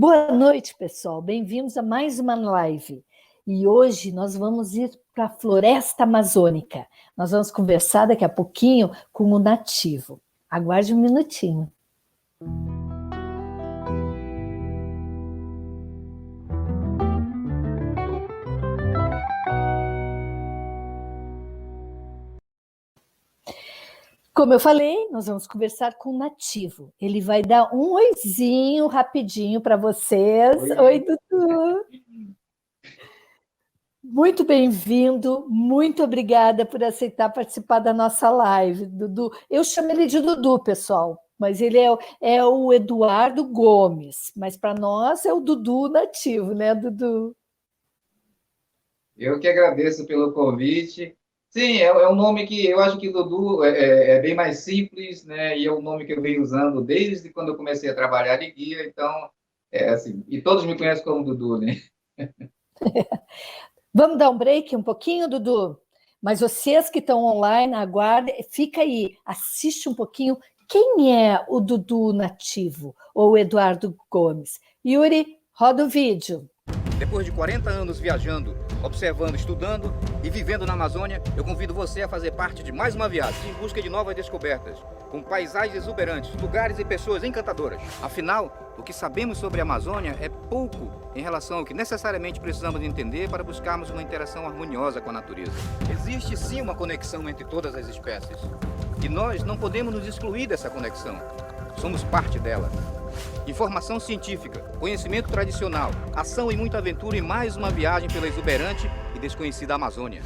Boa noite, pessoal. Bem-vindos a mais uma live. E hoje nós vamos ir para a Floresta Amazônica. Nós vamos conversar daqui a pouquinho com o nativo. Aguarde um minutinho. Como eu falei, nós vamos conversar com o nativo. Ele vai dar um oizinho rapidinho para vocês. Oi, Dudu. Muito bem-vindo, muito obrigada por aceitar participar da nossa live, Dudu. Eu chamo ele de Dudu, pessoal, mas ele é o Eduardo Gomes, mas para nós é o Dudu nativo, né, Dudu? Eu que agradeço pelo convite. Sim, é um nome que eu acho que Dudu é bem mais simples, né? E é um nome que eu venho usando desde quando eu comecei a trabalhar de guia, então, é assim, e todos me conhecem como Dudu, né? Vamos dar um break um pouquinho, Dudu? Mas vocês que estão online, aguardem, fica aí, assiste um pouquinho. Quem é o Dudu nativo ou o Eduardo Gomes? Yuri, roda o vídeo. Depois de 40 anos viajando, observando, estudando e vivendo na Amazônia, eu convido você a fazer parte de mais uma viagem em busca de novas descobertas, com paisagens exuberantes, lugares e pessoas encantadoras. Afinal, o que sabemos sobre a Amazônia é pouco em relação ao que necessariamente precisamos entender para buscarmos uma interação harmoniosa com a natureza. Existe sim uma conexão entre todas as espécies, e nós não podemos nos excluir dessa conexão. Somos parte dela. Informação científica, conhecimento tradicional, ação e muita aventura e mais uma viagem pela exuberante e desconhecida Amazônia.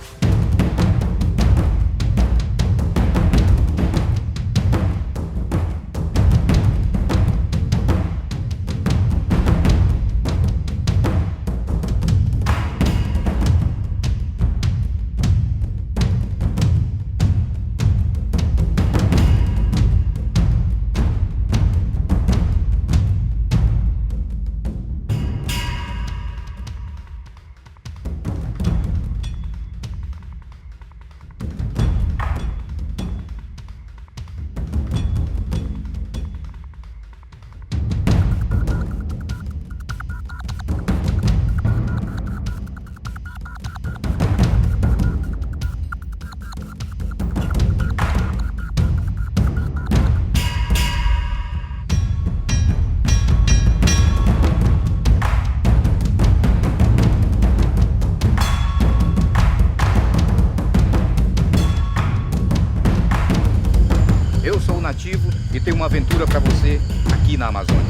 Eu sou o nativo e tenho uma aventura para você aqui na Amazônia.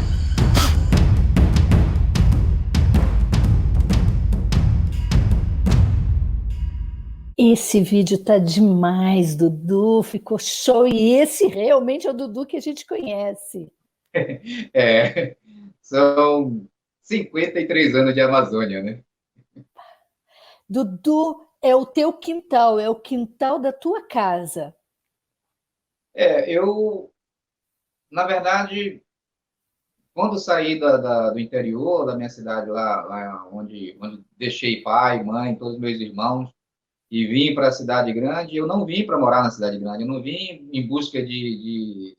Esse vídeo tá demais, Dudu, ficou show. E esse realmente é o Dudu que a gente conhece. É, são 53 anos de Amazônia, né? Dudu é o teu quintal, é o quintal da tua casa. Na verdade, quando saí do interior, da minha cidade lá onde deixei pai, mãe, todos os meus irmãos, e vim para a cidade grande, eu não vim para morar na cidade grande, eu não vim em busca de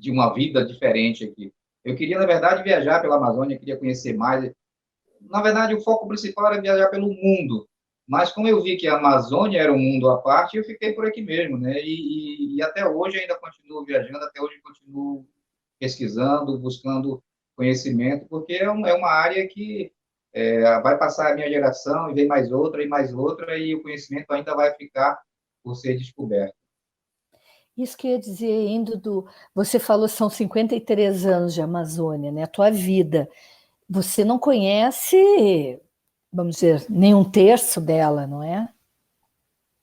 uma vida diferente aqui. Eu queria, na verdade, viajar pela Amazônia, queria conhecer mais. Na verdade, o foco principal era viajar pelo mundo, mas como eu vi que a Amazônia era um mundo à parte, eu fiquei por aqui mesmo, né? E até hoje ainda continuo viajando, até hoje continuo pesquisando, buscando conhecimento, porque é uma área que vai passar a minha geração e vem mais outra, e o conhecimento ainda vai ficar por ser descoberto. Isso que eu ia dizer, hein, Dudu? Você falou são 53 anos de Amazônia, né? A tua vida. Você não conhece, vamos dizer, nem um terço dela, não é?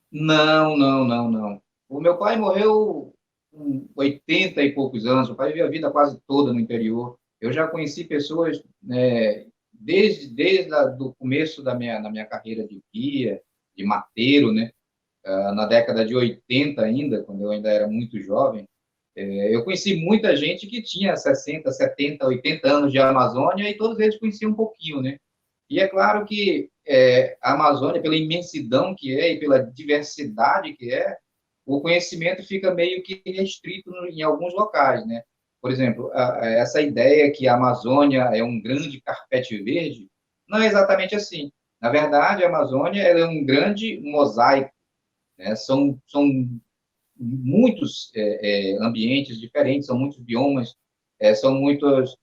Não, não, não, não. O meu pai morreu com 80 e poucos anos, o pai viveu a vida quase toda no interior. Eu já conheci pessoas, né, do começo da minha carreira de guia, de mateiro, né? Na década de 80 ainda, quando eu ainda era muito jovem, eu conheci muita gente que tinha 60, 70, 80 anos de Amazônia e todos eles conheciam um pouquinho, né? E é claro que a Amazônia, pela imensidão que é e pela diversidade que é, o conhecimento fica meio que restrito em alguns locais, né? por exemplo, essa ideia que a Amazônia é um grande carpete verde, não é exatamente assim. Na verdade, a Amazônia ela é um grande mosaico, né? São muitos ambientes diferentes, são muitos biomas, são muitos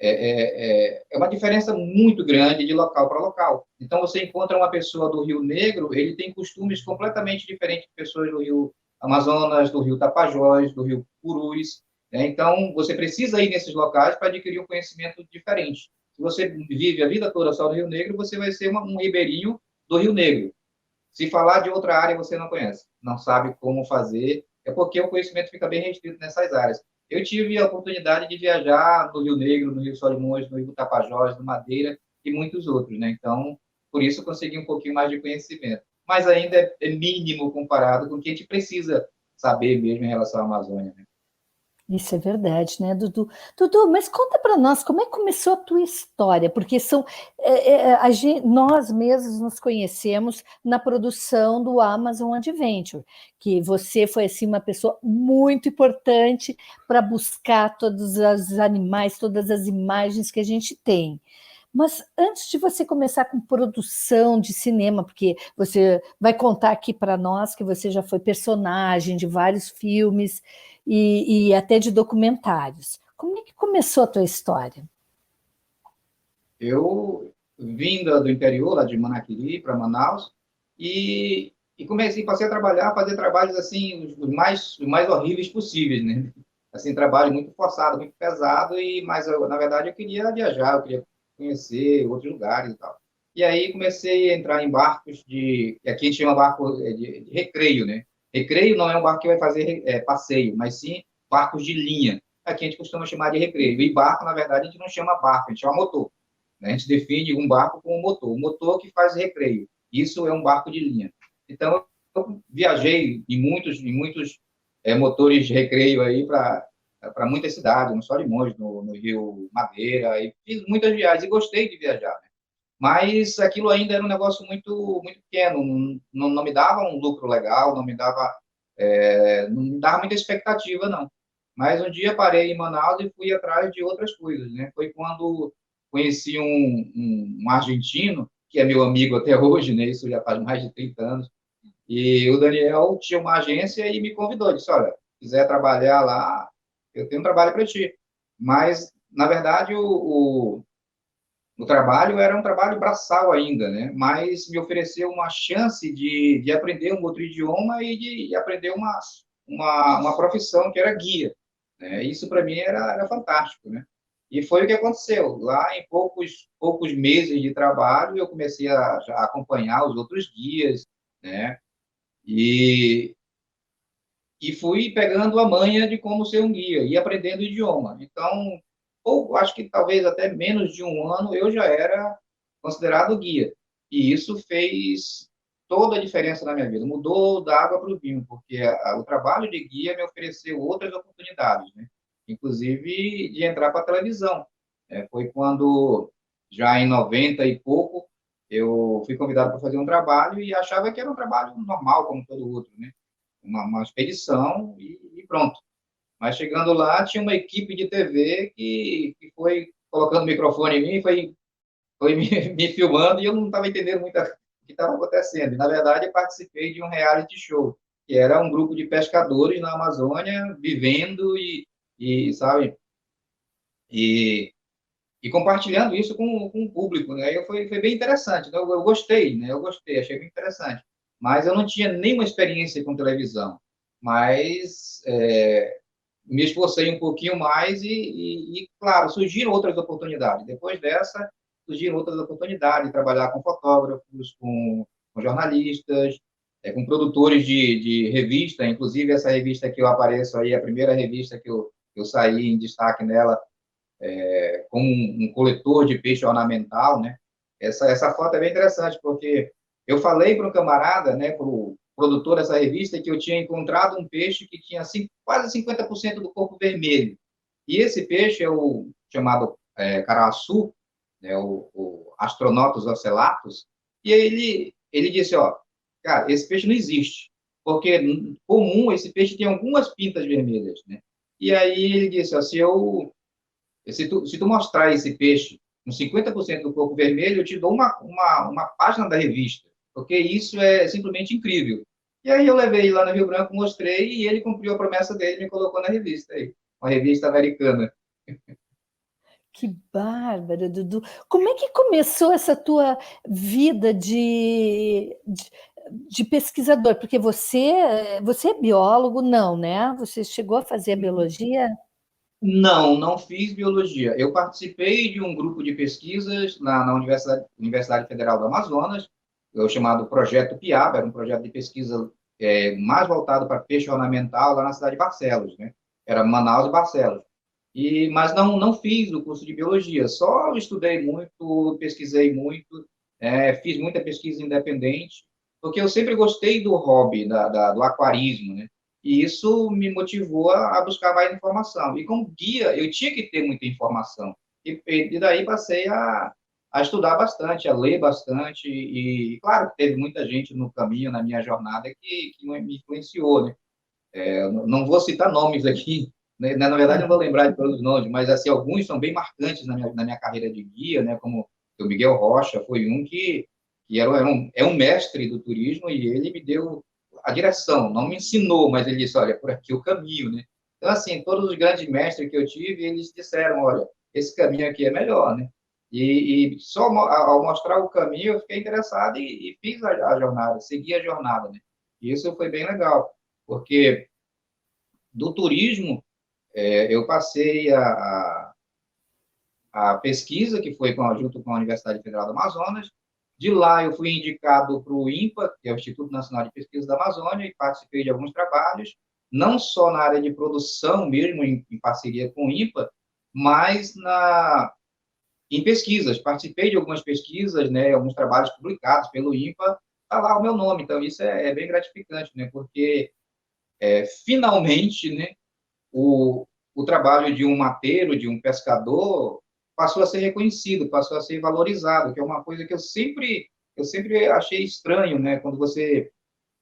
é uma diferença muito grande de local para local. Então, você encontra uma pessoa do Rio Negro, ele tem costumes completamente diferentes de pessoas do Rio Amazonas, do Rio Tapajós, do Rio Purus, né? Então, você precisa ir nesses locais para adquirir um conhecimento diferente. Se você vive a vida toda só no Rio Negro, você vai ser um ribeirinho do Rio Negro. Se falar de outra área você não conhece, não sabe como fazer, é porque o conhecimento fica bem restrito nessas áreas. Eu tive a oportunidade de viajar no Rio Negro, no Rio Solimões, no Rio Tapajós, no Madeira e muitos outros, né? Então, por isso eu consegui um pouquinho mais de conhecimento. Mas ainda é mínimo comparado com o que a gente precisa saber mesmo em relação à Amazônia, né? Isso é verdade, né, Dudu? Dudu, mas conta para nós como é que começou a tua história, porque nós mesmos nos conhecemos na produção do Amazon Adventure, que você foi assim uma pessoa muito importante para buscar todos os animais, todas as imagens que a gente tem. Mas antes de você começar com produção de cinema, porque você vai contar aqui para nós que você já foi personagem de vários filmes e até de documentários. Como é que começou a tua história? Eu vim do interior, lá de Manaquiri, para Manaus, e passei a trabalhar, fazer trabalhos assim, os mais horríveis possíveis, né? Assim, trabalho muito forçado, muito pesado, mas na verdade eu queria viajar, eu queria conhecer outros lugares e tal. E aí comecei a entrar em barcos que aqui a gente chama barco de recreio, né? Recreio não é um barco que vai fazer passeio, mas sim barcos de linha. Aqui a gente costuma chamar de recreio. E barco, na verdade, a gente não chama barco, a gente chama motor, né? A gente define um barco com um motor. O motor que faz recreio. Isso é um barco de linha. Então, eu viajei em muitos motores de recreio aí para muitas cidades, no Solimões, no Rio Madeira, e fiz muitas viagens e gostei de viajar, né? Mas aquilo ainda era um negócio muito pequeno, não me dava um lucro legal, não me dava muita expectativa, não. Mas um dia parei em Manaus e fui atrás de outras coisas, né? Foi quando conheci um argentino, que é meu amigo até hoje, né? Isso já faz mais de 30 anos, e o Daniel tinha uma agência e me convidou, disse, olha, se quiser trabalhar lá, eu tenho um trabalho para ti. Mas, na verdade, o trabalho era um trabalho braçal ainda, né? Mas me ofereceu uma chance de aprender um outro idioma e de aprender uma profissão que era guia, né? Isso, para mim, era fantástico, né? E foi o que aconteceu. Lá, em poucos meses de trabalho, eu comecei a acompanhar os outros guias, né? E, e fui pegando a manha de como ser um guia e aprendendo o idioma. Então, ou acho que talvez até menos de um ano eu já era considerado guia. E isso fez toda a diferença na minha vida. Mudou da água para o vinho, porque o trabalho de guia me ofereceu outras oportunidades, né? Inclusive de entrar para a televisão. Foi quando, já em 90 e pouco, eu fui convidado para fazer um trabalho e achava que era um trabalho normal, como todo outro, né? Uma expedição e pronto. Mas chegando lá, tinha uma equipe de TV que foi colocando o microfone em mim, foi me filmando e eu não estava entendendo muito o que estava acontecendo. E, na verdade, eu participei de um reality show, que era um grupo de pescadores na Amazônia, vivendo sabe, e, e compartilhando isso com o público, né? Foi bem interessante, né? Eu gostei, né? Eu gostei, achei bem interessante. Mas eu não tinha nenhuma experiência com televisão. Mas me esforcei um pouquinho mais claro, surgiram outras oportunidades. Depois dessa, surgiram outras oportunidades de trabalhar com fotógrafos, com jornalistas, com produtores de revista, inclusive essa revista que eu apareço aí, a primeira revista que eu saí em destaque nela, com um coletor de peixe ornamental, né? Essa foto é bem interessante, porque eu falei para um camarada, né, para o produtor dessa revista, que eu tinha encontrado um peixe que tinha quase 50% do corpo vermelho. E esse peixe é o chamado caraçu, né, o Astronotus ocellatus, e aí ele disse, ó, cara, esse peixe não existe, porque comum esse peixe tem algumas pintas vermelhas, né? E aí ele disse, ó, se tu mostrar esse peixe com 50% do corpo vermelho, eu te dou uma página da revista, porque isso é simplesmente incrível. E aí eu levei ele lá no Rio Branco, mostrei, e ele cumpriu a promessa dele e me colocou na revista aí, uma revista americana. Que bárbaro, Dudu. Como é que começou essa tua vida de pesquisador? Porque você é biólogo, não, né? Você chegou a fazer a biologia? Não, não fiz biologia. Eu participei de um grupo de pesquisas na Universidade Federal do Amazonas, o chamado Projeto Piaba, era um projeto de pesquisa mais voltado para peixe ornamental lá na cidade de Barcelos, né? Era Manaus e Barcelos. Mas não fiz o curso de biologia, só estudei muito, pesquisei muito, fiz muita pesquisa independente, porque eu sempre gostei do hobby, do aquarismo, né? E isso me motivou a buscar mais informação. E como guia, eu tinha que ter muita informação. E daí passei a estudar bastante, a ler bastante. E, claro, teve muita gente no caminho, na minha jornada, que me influenciou, né? Não vou citar nomes aqui, né? Na verdade, não vou lembrar de todos os nomes, mas assim, alguns são bem marcantes na minha carreira de guia, né? Como o Miguel Rocha foi um que é um mestre do turismo e ele me deu a direção, não me ensinou, mas ele disse, olha, por aqui é o caminho, né? Então, assim, todos os grandes mestres que eu tive, eles disseram, olha, esse caminho aqui é melhor, né? E só ao mostrar o caminho, eu fiquei interessado e fiz a jornada, segui a jornada, né? E isso foi bem legal, porque do turismo, eu passei a pesquisa, que foi junto com a Universidade Federal do Amazonas. De lá, eu fui indicado para o INPA, que é o Instituto Nacional de Pesquisa da Amazônia, e participei de alguns trabalhos, não só na área de produção mesmo, em parceria com o INPA, mas em pesquisas. Participei de algumas pesquisas, né, alguns trabalhos publicados pelo INPA, está lá o meu nome. Então, isso é bem gratificante, né, porque, finalmente, né, o trabalho de um mateiro, de um pescador, passou a ser reconhecido, passou a ser valorizado, que é uma coisa que eu sempre achei estranho, né? Quando você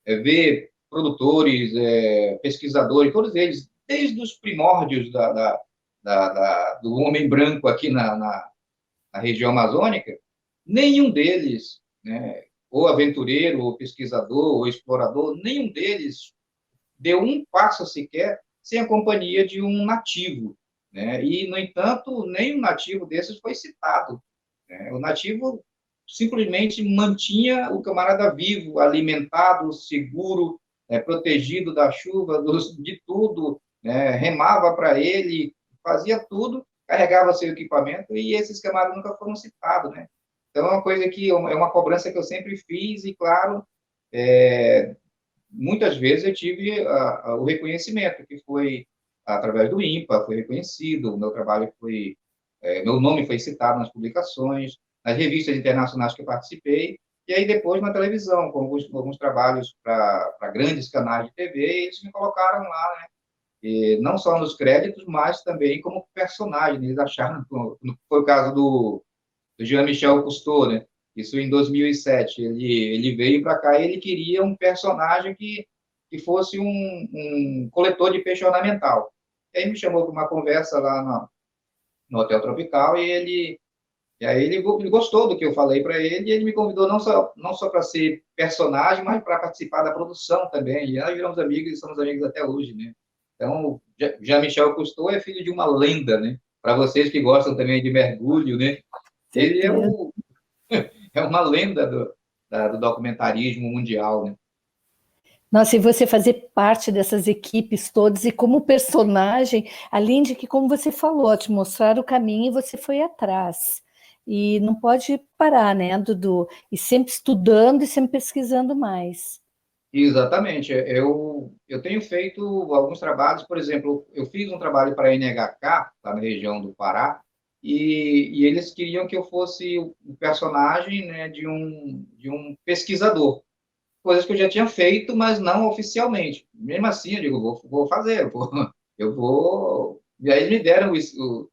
vê produtores, pesquisadores, todos eles, desde os primórdios do homem branco aqui na região amazônica, nenhum deles, né, ou aventureiro, ou pesquisador, ou explorador, nenhum deles deu um passo sequer sem a companhia de um nativo, né? E, no entanto, nenhum nativo desses foi citado, né? O nativo simplesmente mantinha o camarada vivo, alimentado, seguro, protegido da chuva, de tudo, né? Remava para ele, fazia tudo, carregava seu equipamento, e esses camaradas nunca foram citados, né? Então, é uma coisa que é uma cobrança que eu sempre fiz, e, claro, muitas vezes eu tive o reconhecimento, que foi através do INPA, foi reconhecido, o meu trabalho meu nome foi citado nas publicações, nas revistas internacionais que eu participei, e aí depois na televisão, com alguns trabalhos para grandes canais de TV, e eles me colocaram lá, né? E não só nos créditos, mas também como personagem. Eles acharam, foi o caso do Jean-Michel Cousteau, né? Isso em 2007. Ele veio para cá e ele queria um personagem que fosse um coletor de peixe ornamental. E aí me chamou para uma conversa lá no Hotel Tropical e aí ele gostou do que eu falei para ele e ele me convidou não só para ser personagem, mas para participar da produção também. E nós viramos amigos e somos amigos até hoje, né? Então, Jean-Michel Cousteau é filho de uma lenda, né? Para vocês que gostam também de mergulho, né? Ele é uma lenda do documentarismo mundial, né? Nossa, e você fazer parte dessas equipes todas, e como personagem, além de que, como você falou, te mostrar o caminho e você foi atrás. E não pode parar, né, Dudu? E sempre estudando e sempre pesquisando mais. Exatamente. Eu tenho feito alguns trabalhos, por exemplo, eu fiz um trabalho para a NHK, lá na região do Pará, e eles queriam que eu fosse o personagem, né, de um pesquisador. Coisas que eu já tinha feito, mas não oficialmente. Mesmo assim, eu digo, vou fazer, eu vou. E aí eles me deram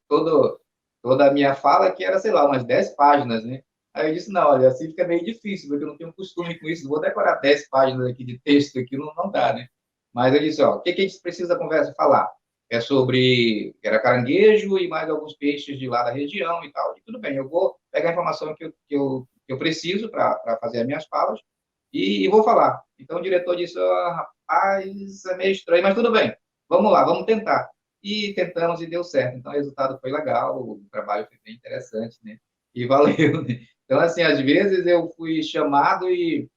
toda a minha fala, que era, sei lá, umas 10 páginas, né? Aí eu disse, não, olha, assim fica meio difícil, porque eu não tenho costume com isso, não vou decorar 10 páginas aqui de texto, aqui não dá, né? Mas eu disse, ó, o que a gente precisa da conversa falar? é sobre, era caranguejo e mais alguns peixes de lá da região e tal. E tudo bem, eu vou pegar a informação que eu preciso para fazer as minhas falas e vou falar. Então o diretor disse, rapaz, é meio estranho, mas tudo bem, vamos lá, vamos tentar. E tentamos e deu certo. Então o resultado foi legal, o trabalho foi bem interessante, né? E valeu, né? Então, assim, às vezes eu fui chamado e...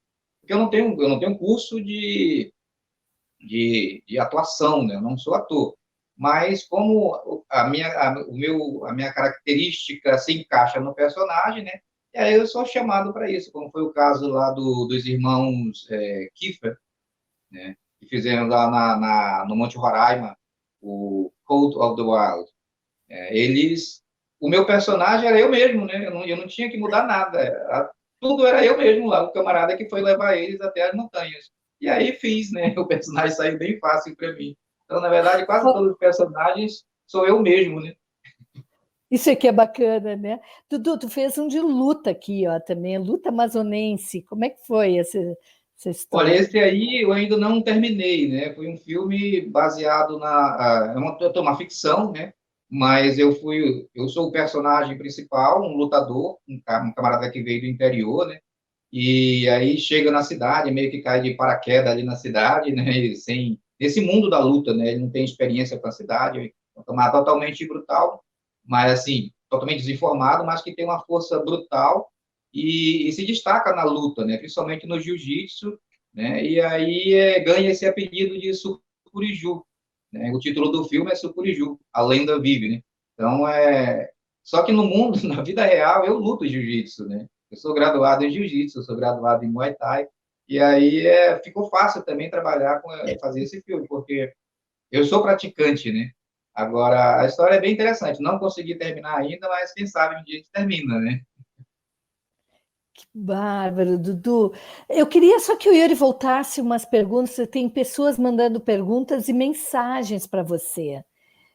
Porque eu não tenho curso de atuação, né? Eu não sou ator. Mas como a minha característica se encaixa no personagem, né? E aí eu sou chamado para isso, como foi o caso lá dos irmãos Kiefer, né? Que fizeram lá no Monte Roraima, o Cult of the Wild. O meu personagem era eu mesmo, né? Eu não tinha que mudar nada. Tudo era eu mesmo lá, o camarada que foi levar eles até as montanhas. E aí fiz, né? O personagem saiu bem fácil para mim. Então, na verdade, quase todos os personagens sou eu mesmo, né? Isso aqui é bacana, né? Dudu, tu fez um de luta aqui, ó, também, luta amazonense. Como é que foi essa Olha, história? esse aí eu ainda não terminei, né? Foi um filme baseado é uma ficção, né? Mas eu sou o personagem principal, um lutador, um camarada que veio do interior, né? E aí chega na cidade, meio que cai de paraquedas ali na cidade, né? E nesse mundo da luta, né? Ele não tem experiência para a cidade, é um camarada totalmente brutal, mas assim, totalmente desinformado, mas que tem uma força brutal e se destaca na luta, né? Principalmente no jiu-jitsu, né? E aí ganha esse apelido de Sucuriju, né? O título do filme é Sucuriju, a lenda vive, né? Então, só que no mundo, na vida real, eu luto jiu-jitsu, né? Eu sou graduado em jiu-jitsu, eu sou graduado em Muay Thai, e aí ficou fácil também trabalhar fazer esse filme, porque eu sou praticante, né? Agora, a história é bem interessante, não consegui terminar ainda, mas quem sabe um dia a gente termina, né? Bárbaro, Dudu. Eu queria só que o Yuri voltasse umas perguntas. Tem pessoas mandando perguntas e mensagens para você.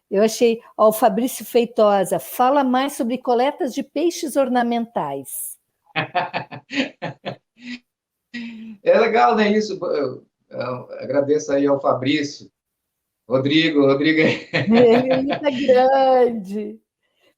Eu achei, ó, o Fabrício Feitosa, fala mais sobre coletas de peixes ornamentais. É legal, né, isso? Eu agradeço aí ao Fabrício, Rodrigo, Ele está grande.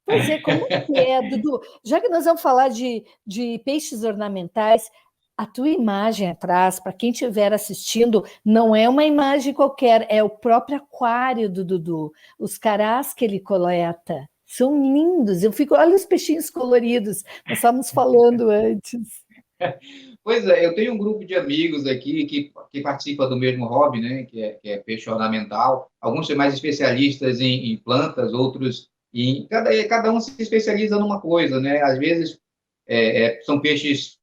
Pois é, como é que é, Dudu? Já que nós vamos falar de peixes ornamentais, a tua imagem atrás, para quem estiver assistindo, não é uma imagem qualquer, é o próprio aquário do Dudu. Os carás que ele coleta são lindos. Eu fico, olha os peixinhos coloridos, nós estávamos falando antes. Pois é, eu tenho um grupo de amigos aqui que participa do mesmo hobby, né? Que é peixe ornamental. Alguns são mais especialistas em plantas, outros em. Cada um se especializa numa coisa, né? Às vezes são peixes,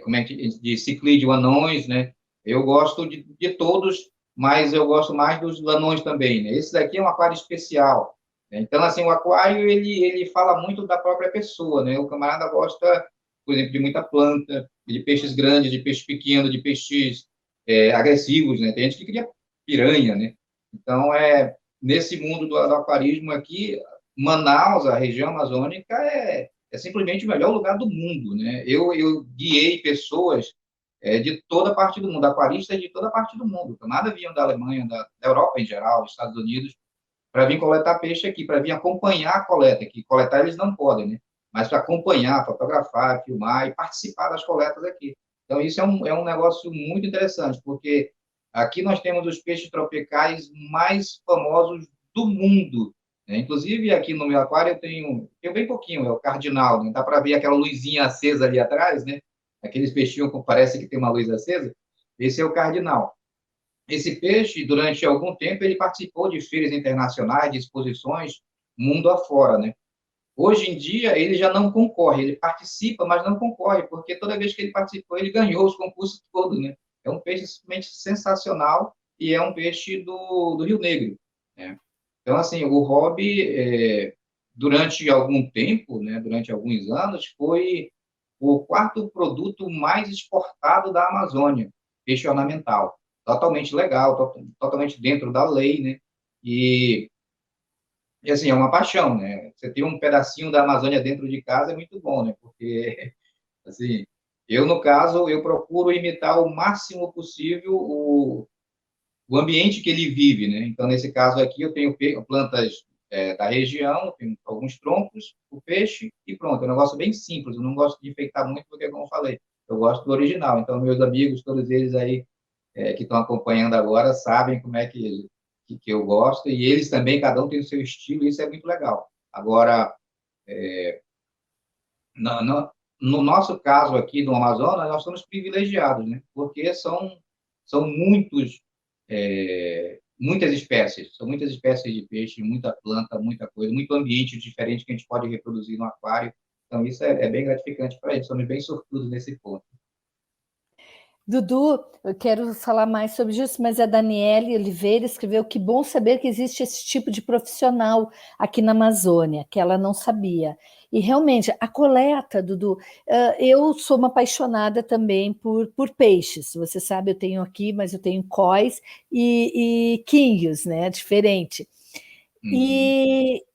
como é que de ciclídeo anões, né? Eu gosto de todos, mas eu gosto mais dos anões também, né? Esse daqui é um aquário especial, né? Então, assim, o aquário ele fala muito da própria pessoa, né? O camarada gosta, por exemplo, de muita planta, de peixes grandes, de peixes pequenos, de peixes agressivos, né? Tem gente que cria piranha, né? Então, nesse mundo do aquarismo aqui, Manaus, a região amazônica, é simplesmente o melhor lugar do mundo, né? Eu guiei pessoas de toda parte do mundo, aquaristas de toda parte do mundo. Nada vinham da Alemanha, da Europa em geral, dos Estados Unidos, para vir coletar peixe aqui, para vir acompanhar a coleta, que coletar eles não podem, né? Mas para acompanhar, fotografar, filmar e participar das coletas aqui. Então, isso é um negócio muito interessante, porque aqui nós temos os peixes tropicais mais famosos do mundo, né? Inclusive, aqui no meu aquário eu tenho bem pouquinho, é o cardinal, né? Dá para ver aquela luzinha acesa ali atrás, né? Aqueles peixinhos que parece que tem uma luz acesa. Esse é o cardinal. Esse peixe, durante algum tempo, ele participou de feiras internacionais, de exposições mundo afora, né? Hoje em dia, ele já não concorre, ele participa, mas não concorre, porque toda vez que ele participou, ele ganhou os concursos todos, né? É um peixe simplesmente sensacional e é um peixe do Rio Negro, né? Então, assim, o hobby, durante algum tempo, né, durante alguns anos, foi o quarto produto mais exportado da Amazônia, peixe ornamental. Totalmente legal, totalmente dentro da lei, né? E, assim, é uma paixão, né? Você ter um pedacinho da Amazônia dentro de casa é muito bom, né? Porque, assim, no caso, eu procuro imitar o máximo possível o ambiente que ele vive, né? Então, nesse caso aqui, eu tenho plantas da região, tenho alguns troncos, o peixe e pronto. É um negócio bem simples, eu não gosto de enfeitar muito, porque, como eu falei, eu gosto do original. Então, meus amigos, todos eles aí que estão acompanhando agora, sabem como é que eu gosto, e eles também, cada um tem o seu estilo, e isso é muito legal. Agora, no nosso caso aqui do Amazonas, nós somos privilegiados, né? Porque são são muitas espécies de peixe, muita planta, muita coisa, muito ambiente diferente que a gente pode reproduzir no aquário. Então, isso é bem gratificante para a gente, somos bem sortudos nesse ponto. Dudu, eu quero falar mais sobre isso, mas a Daniele Oliveira escreveu: que bom saber que existe esse tipo de profissional aqui na Amazônia, que ela não sabia. E realmente, a coleta, Dudu, eu sou uma apaixonada também por peixes. Você sabe, eu tenho aqui, mas eu tenho cóis e quinhos, né? Diferente. E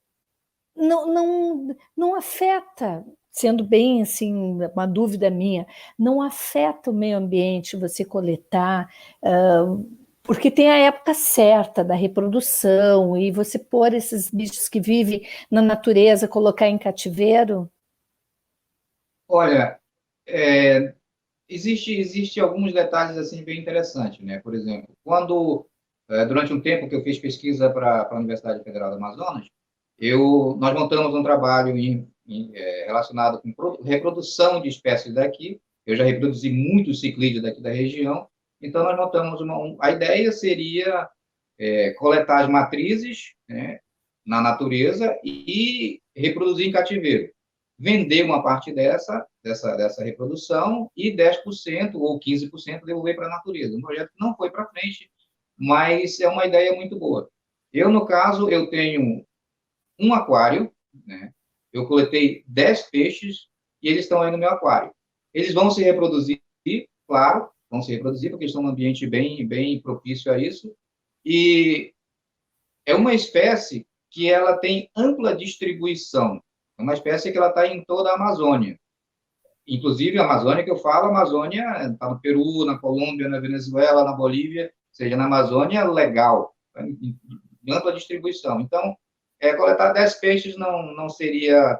não afeta, sendo bem assim, uma dúvida minha, não afeta o meio ambiente você coletar, porque tem a época certa da reprodução, e você pôr esses bichos que vivem na natureza, colocar em cativeiro? Olha, existe alguns detalhes assim bem interessantes, né? Por exemplo, durante um tempo que eu fiz pesquisa para a Universidade Federal do Amazonas, nós montamos um trabalho relacionado com reprodução de espécies daqui. Eu já reproduzi muitos ciclídeos daqui da região, então nós montamos a ideia seria coletar as matrizes, né, na natureza e reproduzir em cativeiro. Vender uma parte dessa reprodução e 10% ou 15% devolver para a natureza. Um projeto que não foi para frente, mas é uma ideia muito boa. No caso, eu tenho um aquário, né? Eu coletei 10 peixes e eles estão aí no meu aquário. Eles vão se reproduzir, claro, vão se reproduzir, porque estão num ambiente bem propício a isso. E é uma espécie que ela tem ampla distribuição. É uma espécie que ela está em toda a Amazônia. Inclusive, a Amazônia que eu falo, a Amazônia está no Peru, na Colômbia, na Venezuela, na Bolívia, ou seja, na Amazônia legal, em ampla distribuição. Então, coletar 10 peixes não seria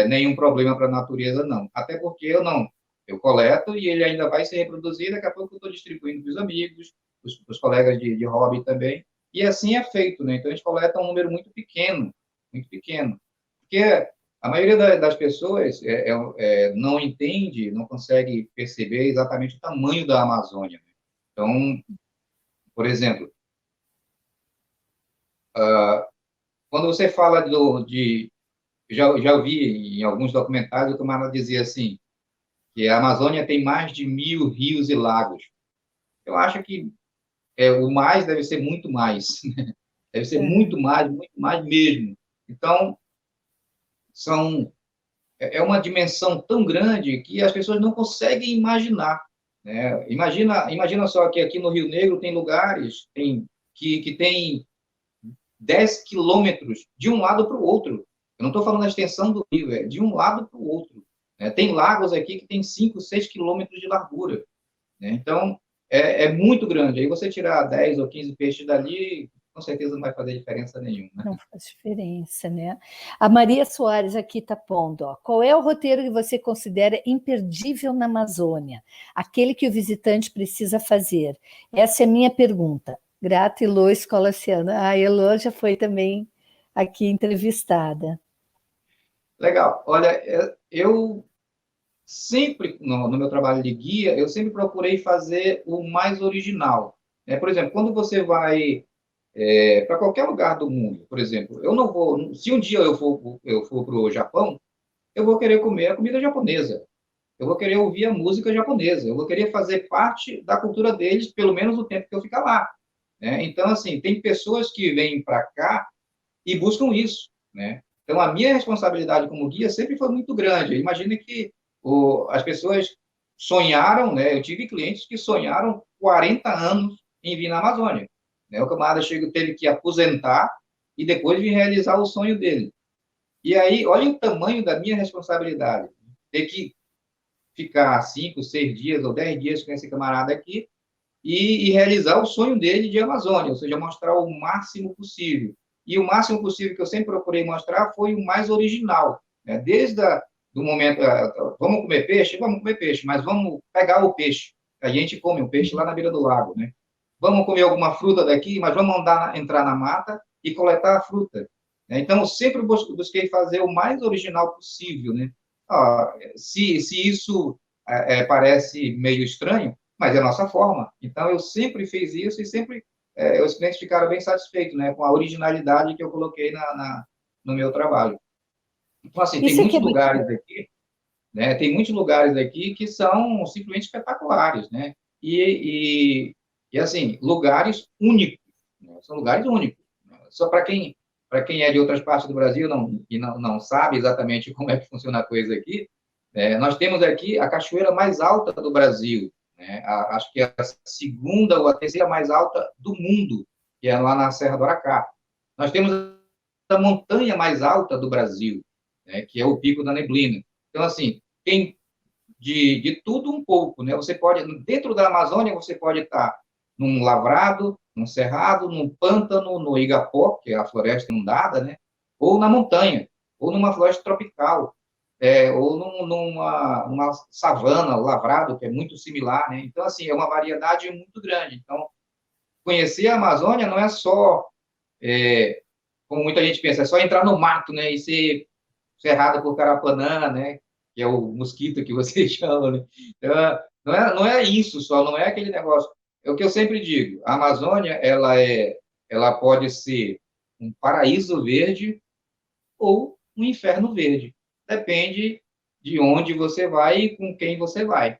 nenhum problema para a natureza, não. Até porque eu coleto e ele ainda vai se reproduzir, daqui a pouco eu estou distribuindo para os amigos, para os colegas de hobby também, e assim é feito, né? Então, a gente coleta um número muito pequeno, porque a maioria das pessoas não entende, não consegue perceber exatamente o tamanho da Amazônia, né? Então, por exemplo, quando você fala já ouvi em alguns documentários, o camarada dizia assim, que a Amazônia tem mais de 1.000 rios e lagos. Eu acho que o mais deve ser muito mais, né? Deve ser muito mais mesmo. Então, é uma dimensão tão grande que as pessoas não conseguem imaginar, né? Imagina só que aqui no Rio Negro tem lugares que tem 10 quilômetros de um lado para o outro. Eu não estou falando da extensão do rio, é de um lado para o outro, né? Tem lagos aqui que tem 5, 6 quilômetros de largura, né? Então, é muito grande. Aí você tirar 10 ou 15 peixes dali, com certeza não vai fazer diferença nenhuma, né? Não faz diferença, né? A Maria Soares aqui está pondo, ó: qual é o roteiro que você considera imperdível na Amazônia? Aquele que o visitante precisa fazer? Essa é a minha pergunta. Grata, Elô Escolaciano. A Elô já foi também aqui entrevistada. Legal. Olha, eu sempre, no meu trabalho de guia, eu sempre procurei fazer o mais original, né? Por exemplo, quando você vai para qualquer lugar do mundo, por exemplo, eu não vou, se um dia eu for para o Japão, eu vou querer comer a comida japonesa, eu vou querer ouvir a música japonesa, eu vou querer fazer parte da cultura deles, pelo menos o tempo que eu ficar lá, né? Então, assim, tem pessoas que vêm para cá e buscam isso, né? Então, a minha responsabilidade como guia sempre foi muito grande. Imagine que as pessoas sonharam, né? Eu tive clientes que sonharam 40 anos em vir na Amazônia, né? O camarada teve que aposentar e depois vir realizar o sonho dele. E aí, olha o tamanho da minha responsabilidade. Ter que ficar 5, 6 dias ou 10 dias com esse camarada aqui e realizar o sonho dele de Amazônia, ou seja, mostrar o máximo possível. E o máximo possível que eu sempre procurei mostrar foi o mais original, né? Do momento, vamos comer peixe, mas vamos pegar o peixe. A gente come o peixe lá na beira do lago, né? Vamos comer alguma fruta daqui, mas vamos entrar na mata e coletar a fruta. Né? Então, eu sempre busquei fazer o mais original possível, né? Se isso parece meio estranho, mas é a nossa forma. Então, eu sempre fiz isso e sempre os clientes ficaram bem satisfeitos, né, com a originalidade que eu coloquei no meu trabalho. Então, assim, tem Isso aqui muitos é muito lugares bom. aqui, né, tem muitos lugares aqui que são simplesmente espetaculares, né, assim, lugares únicos, né, são lugares únicos. Né? Só para quem é de outras partes do Brasil e não sabe exatamente como é que funciona a coisa aqui, nós temos aqui a cachoeira mais alta do Brasil, né? Acho que é a segunda ou a terceira mais alta do mundo, que é lá na Serra do Aracá. Nós temos a montanha mais alta do Brasil, né? Que é o Pico da Neblina. Então, assim, tem de tudo um pouco, né? Você pode, dentro da Amazônia, você pode estar num lavrado, num cerrado, num pântano, no Igapó, que é a floresta inundada, né? Ou na montanha, ou numa floresta tropical, ou numa savana, lavrado, que é muito similar, né? Então, assim, é uma variedade muito grande. Então, conhecer a Amazônia não é só, como muita gente pensa, é só entrar no mato, né? E ser cerrado por carapanã, né? Que é o mosquito que você chama, né? Então, não é isso só, não é aquele negócio. É o que eu sempre digo, a Amazônia, ela pode ser um paraíso verde ou um inferno verde. Depende de onde você vai e com quem você vai.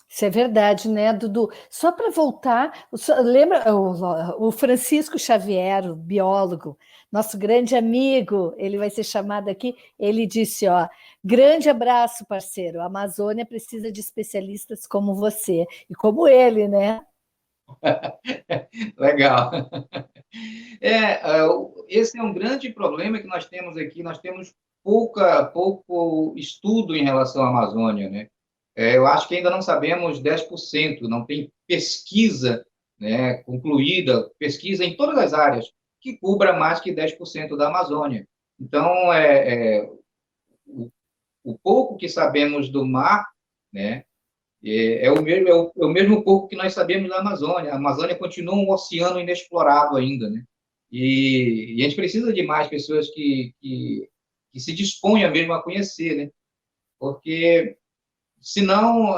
Isso é verdade, né, Dudu? Só para voltar, lembra o Francisco Xavier, o biólogo, nosso grande amigo, ele vai ser chamado aqui, ele disse, ó, grande abraço, parceiro, a Amazônia precisa de especialistas como você, e como ele, né? Legal. Esse é um grande problema que nós temos aqui, nós temos pouco estudo em relação à Amazônia, né? Eu acho que ainda não sabemos 10%, não tem pesquisa, né, concluída, pesquisa em todas as áreas, que cubra mais que 10% da Amazônia. Então, o pouco que sabemos do mar, né, é o mesmo pouco que nós sabemos da Amazônia. A Amazônia continua um oceano inexplorado ainda, né? E a gente precisa de mais pessoas que se disponham mesmo a conhecer, né? Porque senão,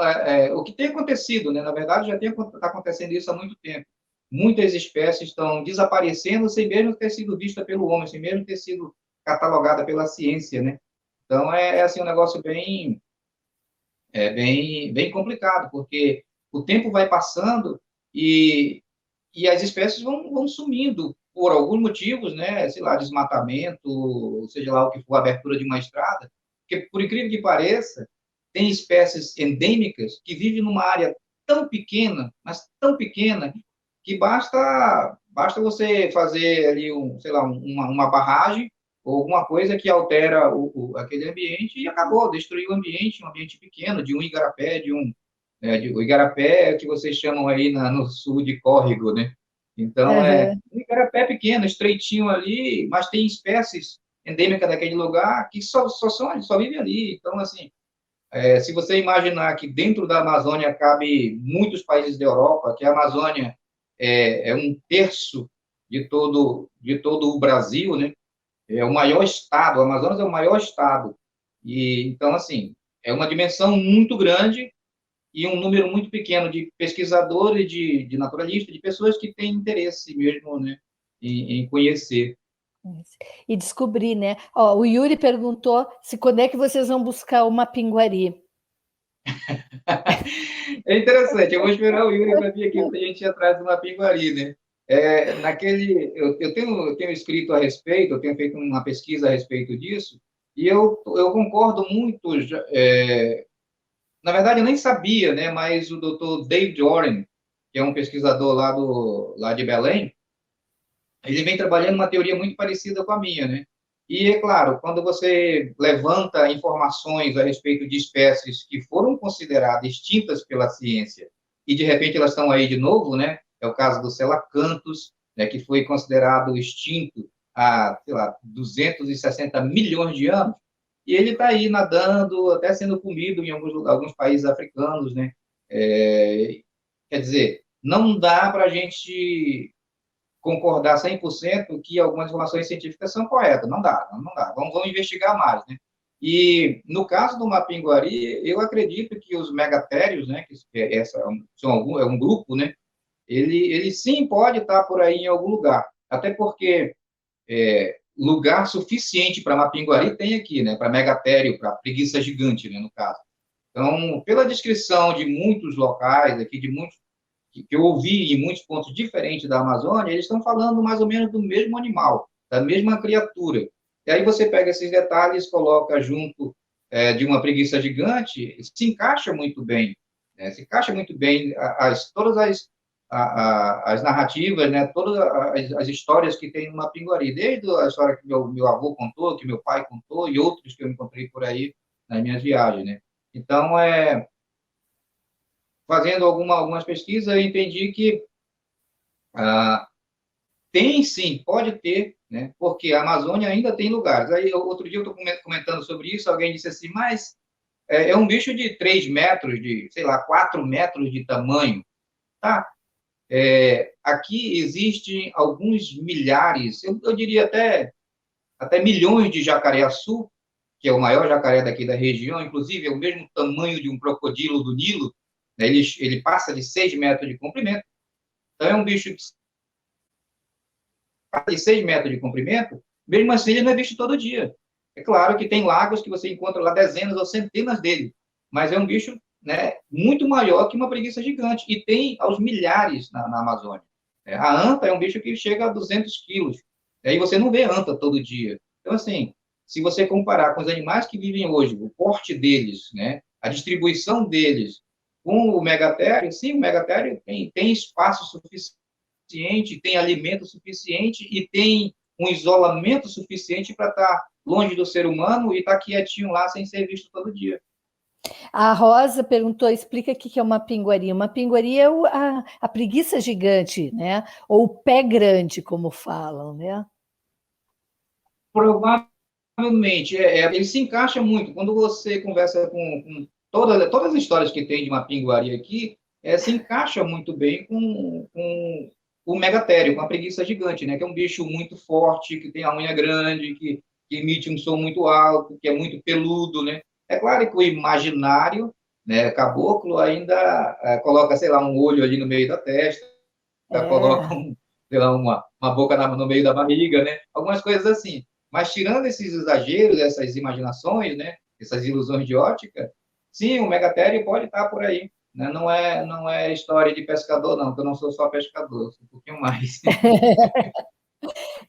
o que tem acontecido, né? Na verdade, já está acontecendo isso há muito tempo. Muitas espécies estão desaparecendo sem mesmo ter sido vista pelo homem, sem mesmo ter sido catalogada pela ciência, né? Então, assim, um negócio bem complicado, porque o tempo vai passando e as espécies vão sumindo por alguns motivos, né? Sei lá, desmatamento, seja lá o que for, abertura de uma estrada, porque, por incrível que pareça, tem espécies endêmicas que vivem numa área tão pequena, mas tão pequena, que basta você fazer ali, sei lá, uma barragem ou alguma coisa que altera aquele ambiente e acabou, destruiu o ambiente, um ambiente pequeno, de um igarapé, o igarapé é que vocês chamam aí no sul de córrego, né? Então, Aham. um igarapé pequeno, estreitinho ali, mas tem espécies endêmicas daquele lugar que só vivem ali. Então, assim, se você imaginar que dentro da Amazônia cabe muitos países da Europa, que a Amazônia é um terço de todo o Brasil, né? É o maior estado, o Amazonas é o maior estado. E, então, assim, é uma dimensão muito grande e um número muito pequeno de pesquisadores, de naturalistas, de pessoas que têm interesse mesmo, né, em conhecer. E descobrir, né? Ó, o Yuri perguntou se quando é que vocês vão buscar uma pinguari. É interessante, eu vou esperar o Yuri para vir aqui para a gente ir atrás de uma pinguari, né? Eu tenho escrito a respeito, eu tenho feito uma pesquisa a respeito disso, e eu concordo muito. Na verdade, eu nem sabia, né? Mas o Dr. David Warren, que é um pesquisador lá de Belém, ele vem trabalhando uma teoria muito parecida com a minha, né? E, é claro, quando você levanta informações a respeito de espécies que foram consideradas extintas pela ciência e de repente elas estão aí de novo, né? É o caso do Selacanthus, né, que foi considerado extinto há, sei lá, 260 milhões de anos, e ele está aí nadando, até sendo comido em alguns países africanos, né? Quer dizer, não dá para a gente concordar 100% que algumas informações científicas são corretas, não dá, não dá, vamos investigar mais, né? E, no caso do Mapinguari, eu acredito que os megatérios, né, que é um grupo, né, ele sim pode estar por aí em algum lugar, até porque lugar suficiente para Mapinguari tem aqui, né, para megatério, para preguiça gigante, né, no caso. Então, pela descrição de muitos locais aqui, de muitos que eu ouvi em muitos pontos diferentes da Amazônia, eles estão falando mais ou menos do mesmo animal, da mesma criatura. E aí você pega esses detalhes, coloca junto de uma preguiça gigante, se encaixa muito bem, né? Se encaixa muito bem todas as narrativas, né? Todas as histórias que tem no Mapinguari, desde a história que meu avô contou, que meu pai contou, e outros que eu encontrei por aí nas minhas viagens, né? Então, fazendo algumas pesquisas, eu entendi que tem sim, pode ter, né? Porque a Amazônia ainda tem lugares. Aí, outro dia eu estou comentando sobre isso, alguém disse assim, mas é um bicho de 3 metros, de, sei lá, 4 metros de tamanho, tá? Aqui existem alguns milhares, eu diria até milhões de jacaré-açu, que é o maior jacaré daqui da região, inclusive é o mesmo tamanho de um crocodilo do Nilo, né? Ele passa de 6 metros de comprimento, então é um bicho de 6 metros de comprimento, mesmo assim ele não é visto todo dia. É claro que tem lagos que você encontra lá dezenas ou centenas dele, mas é um bicho, né, muito maior que uma preguiça gigante, e tem aos milhares na Amazônia. A anta é um bicho que chega a 200 quilos, e você não vê anta todo dia. Então, assim, se você comparar com os animais que vivem hoje, o porte deles, né, a distribuição deles com o megatério, sim, o megatério tem espaço suficiente, tem alimento suficiente e tem um isolamento suficiente para estar longe do ser humano e estar quietinho lá sem ser visto todo dia. A Rosa perguntou, explica o que é uma pinguari. Uma pinguari é a preguiça gigante, né? Ou o pé grande, como falam, né? Provavelmente, ele se encaixa muito. Quando você conversa com todas as histórias que tem de uma pinguari aqui, se encaixa muito bem com o megatério, com a preguiça gigante, né? Que é um bicho muito forte, que tem a unha grande, que emite um som muito alto, que é muito peludo, né? É claro que o imaginário, né, caboclo ainda coloca, sei lá, um olho ali no meio da testa, coloca sei lá, uma boca no meio da barriga, né? Algumas coisas assim. Mas tirando esses exageros, essas imaginações, né? Essas ilusões de ótica, sim, o megatério pode estar por aí. Né? Não é história de pescador, não, porque eu não sou só pescador, sou um pouquinho mais.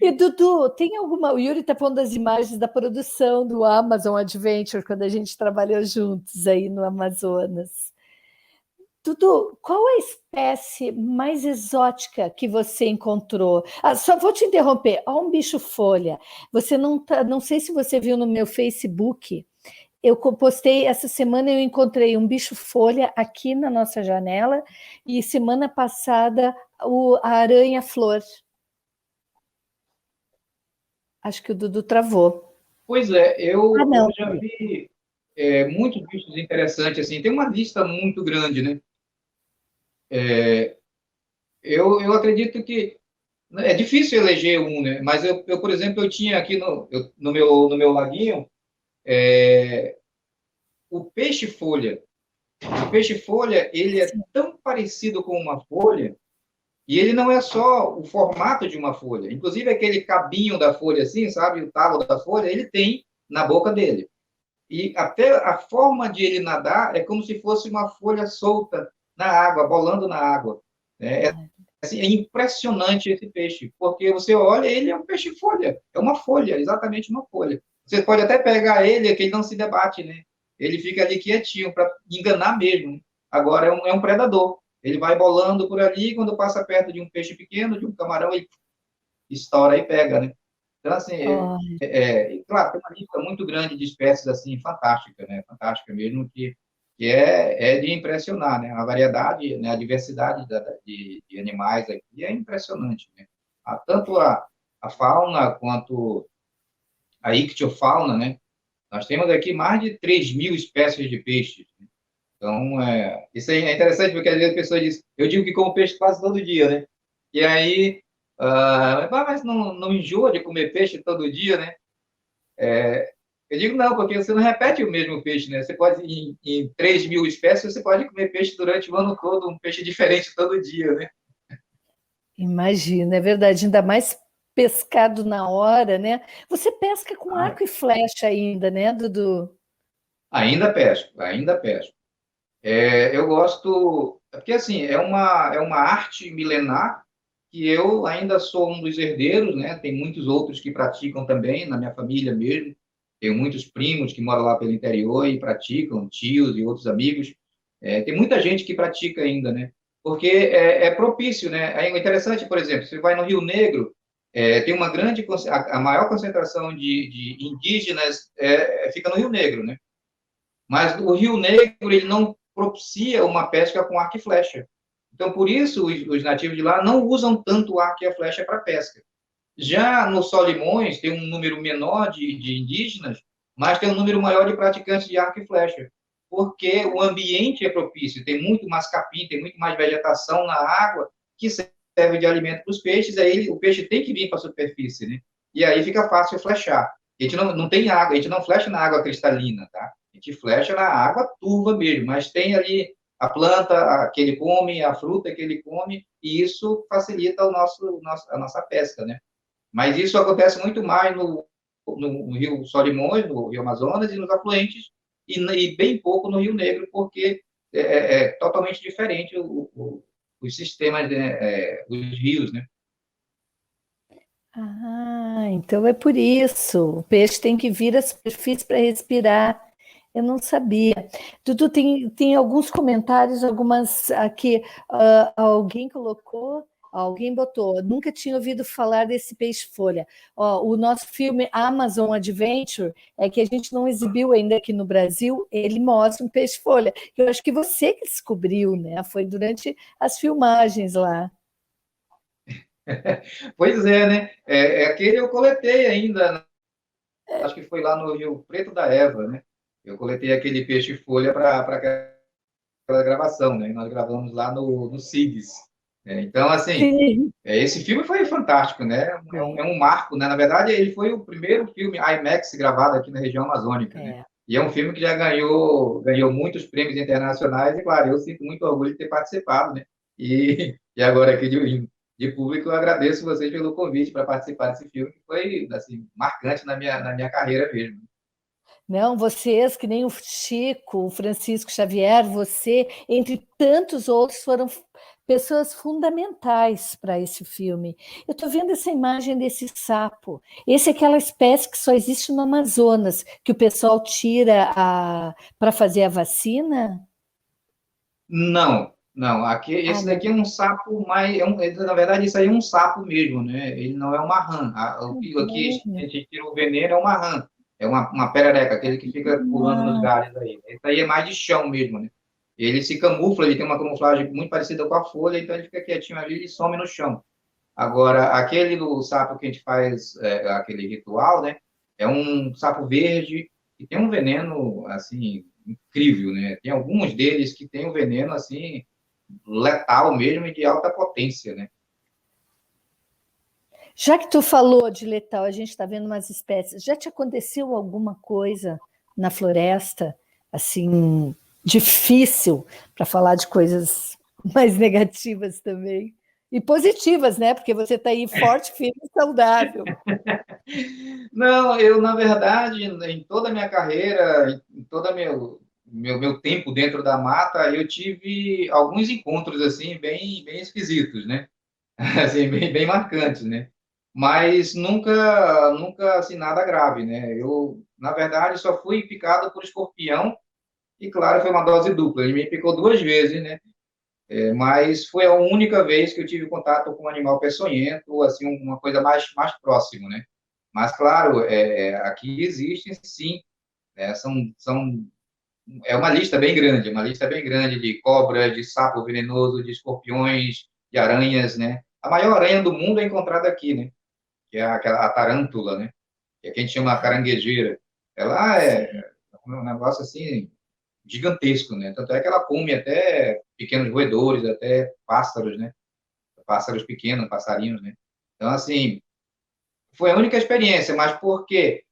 E, Dudu, tem alguma... O Yuri está falando das imagens da produção do Amazon Adventure, quando a gente trabalhou juntos aí no Amazonas. Dudu, qual a espécie mais exótica que você encontrou? Só vou te interromper. Olha um bicho-folha. Você não sei se você viu no meu Facebook. Eu postei essa semana, eu encontrei um bicho-folha aqui na nossa janela e semana passada a aranha-flor. Acho que o Dudu travou. Pois é, eu já vi muitos bichos interessantes, assim, tem uma lista muito grande, né? Eu acredito que é difícil eleger um, né? Mas por exemplo, eu tinha aqui no meu laguinho o peixe-folha. O peixe-folha, ele é tão parecido com uma folha, e ele não é só o formato de uma folha. Inclusive, aquele cabinho da folha, assim, sabe? O talo da folha, ele tem na boca dele. E até a forma de ele nadar é como se fosse uma folha solta na água, bolando na água. Assim, é impressionante esse peixe, porque você olha, ele é um peixe-folha, é uma folha, exatamente uma folha. Você pode até pegar ele, que ele não se debate, né? Ele fica ali quietinho, para enganar mesmo. Agora, é um predador. Ele vai bolando por ali, quando passa perto de um peixe pequeno, de um camarão, ele estoura e pega, né? Então, assim, claro, tem uma lista muito grande de espécies, assim, fantástica, né? Fantástica mesmo, que que é de impressionar, né? A variedade, né? A diversidade de animais aqui é impressionante, né? Tanto a fauna quanto a ictiofauna, né? Nós temos aqui mais de 3.000 espécies de peixes. Então, isso aí é interessante, porque às vezes a pessoa diz, eu digo que como peixe quase todo dia, né? E aí, mas não enjoa de comer peixe todo dia, né? Eu digo não, porque você não repete o mesmo peixe, né? Você pode, em 3.000 espécies, você pode comer peixe durante o ano todo, um peixe diferente todo dia, né? Imagina, é verdade, ainda mais pescado na hora, né? Você pesca com Ah, arco e flecha ainda, né, Dudu? ainda pesco, ainda pesco. Eu gosto, porque assim, é uma arte milenar que eu ainda sou um dos herdeiros, né? Tem muitos outros que praticam também, na minha família mesmo. Tenho muitos primos que moram lá pelo interior e praticam, tios e outros amigos. Tem muita gente que pratica ainda, né? Porque é propício, né? É interessante, por exemplo, você vai no Rio Negro, tem uma a maior concentração de indígenas fica no Rio Negro, né? Mas o Rio Negro ele não propicia uma pesca com arco e flecha. Então, por isso, os nativos de lá não usam tanto o arco e a flecha para pesca. Já no Solimões, tem um número menor de indígenas, mas tem um número maior de praticantes de arco e flecha, porque o ambiente é propício, tem muito mais capim, tem muito mais vegetação na água, que serve de alimento para os peixes, aí o peixe tem que vir para a superfície, né? E aí fica fácil flechar. A gente não tem água, a gente não flecha na água cristalina, tá? A gente flecha na água turva mesmo, mas tem ali a planta que ele come, a fruta que ele come, e isso facilita a nossa pesca, né? Mas isso acontece muito mais no Rio Solimões, no Rio Amazonas e nos afluentes, e bem pouco no Rio Negro, porque é totalmente diferente os sistemas, né, os rios, né? Ah, então é por isso. O peixe tem que vir à superfície para respirar. Eu não sabia. Dudu, tem alguns comentários, algumas aqui. Alguém colocou, alguém botou. Nunca tinha ouvido falar desse peixe-folha. Ó, o nosso filme Amazon Adventure, é que a gente não exibiu ainda aqui no Brasil, ele mostra um peixe-folha. Eu acho que você que descobriu, né? Foi durante as filmagens lá. Pois é, né? Aquele eu coletei ainda, acho que foi lá no Rio Preto da Eva, né? Eu coletei aquele peixe-folha para aquela gravação, né? Nós gravamos lá no CIGS. Então, assim, Sim. esse filme foi fantástico, né? É um marco, né? Na verdade, ele foi o primeiro filme IMAX gravado aqui na região amazônica, né? É. E é um filme que já ganhou muitos prêmios internacionais, e claro, eu sinto muito orgulho de ter participado, né? E agora aqui de público, eu agradeço vocês pelo convite para participar desse filme, que foi, assim, marcante na minha carreira mesmo. Não, vocês, que nem o Chico, o Francisco Xavier, você, entre tantos outros, foram pessoas fundamentais para esse filme. Eu estou vendo essa imagem desse sapo. Esse é aquela espécie que só existe no Amazonas, que o pessoal tira para fazer a vacina? Não, não. Ah, Esse daqui é não. um sapo mais. Na verdade, isso aí é um sapo mesmo, né? Ele não é uma rã. O que a Uhum. gente tira o veneno é uma rã. É uma perereca, aquele que fica pulando nos Ah, galhos aí. Esse aí é mais de chão mesmo, né? Ele se camufla, ele tem uma camuflagem muito parecida com a folha, então ele fica quietinho ali e some no chão. Agora, aquele do sapo que a gente faz, aquele ritual, né? É um sapo verde que tem um veneno, assim, incrível, né? Tem alguns deles que têm um veneno, assim, letal mesmo e de alta potência, né? já que tu falou de letal, a gente está vendo umas espécies. Já te aconteceu alguma coisa na floresta, assim, difícil, para falar de coisas mais negativas também? E positivas, né? Porque você está aí forte, firme e saudável. Não, eu, na verdade, em toda a minha carreira, em todo meu tempo dentro da mata, eu tive alguns encontros, assim, bem, bem esquisitos, né? Assim, bem marcantes, né? Mas nunca, assim, nada grave, né? Eu, na verdade, só fui picado por escorpião e, claro, foi uma dose dupla. Ele me picou duas vezes, né? Mas foi a única vez que eu tive contato com um animal peçonhento, assim, uma coisa mais próxima, né? Mas, claro, aqui existem, sim, né? São é uma lista bem grande de cobras, de sapo venenoso, de escorpiões, de aranhas, né? A maior aranha do mundo é encontrada aqui, né? Que é a tarântula, né? Que é que a gente chama a caranguejeira. Ela é Sim. um negócio assim gigantesco, né? Tanto é que ela come até pequenos roedores, até pássaros, né? Pássaros pequenos, passarinhos, né? Então, assim, foi a única experiência, mas por quê?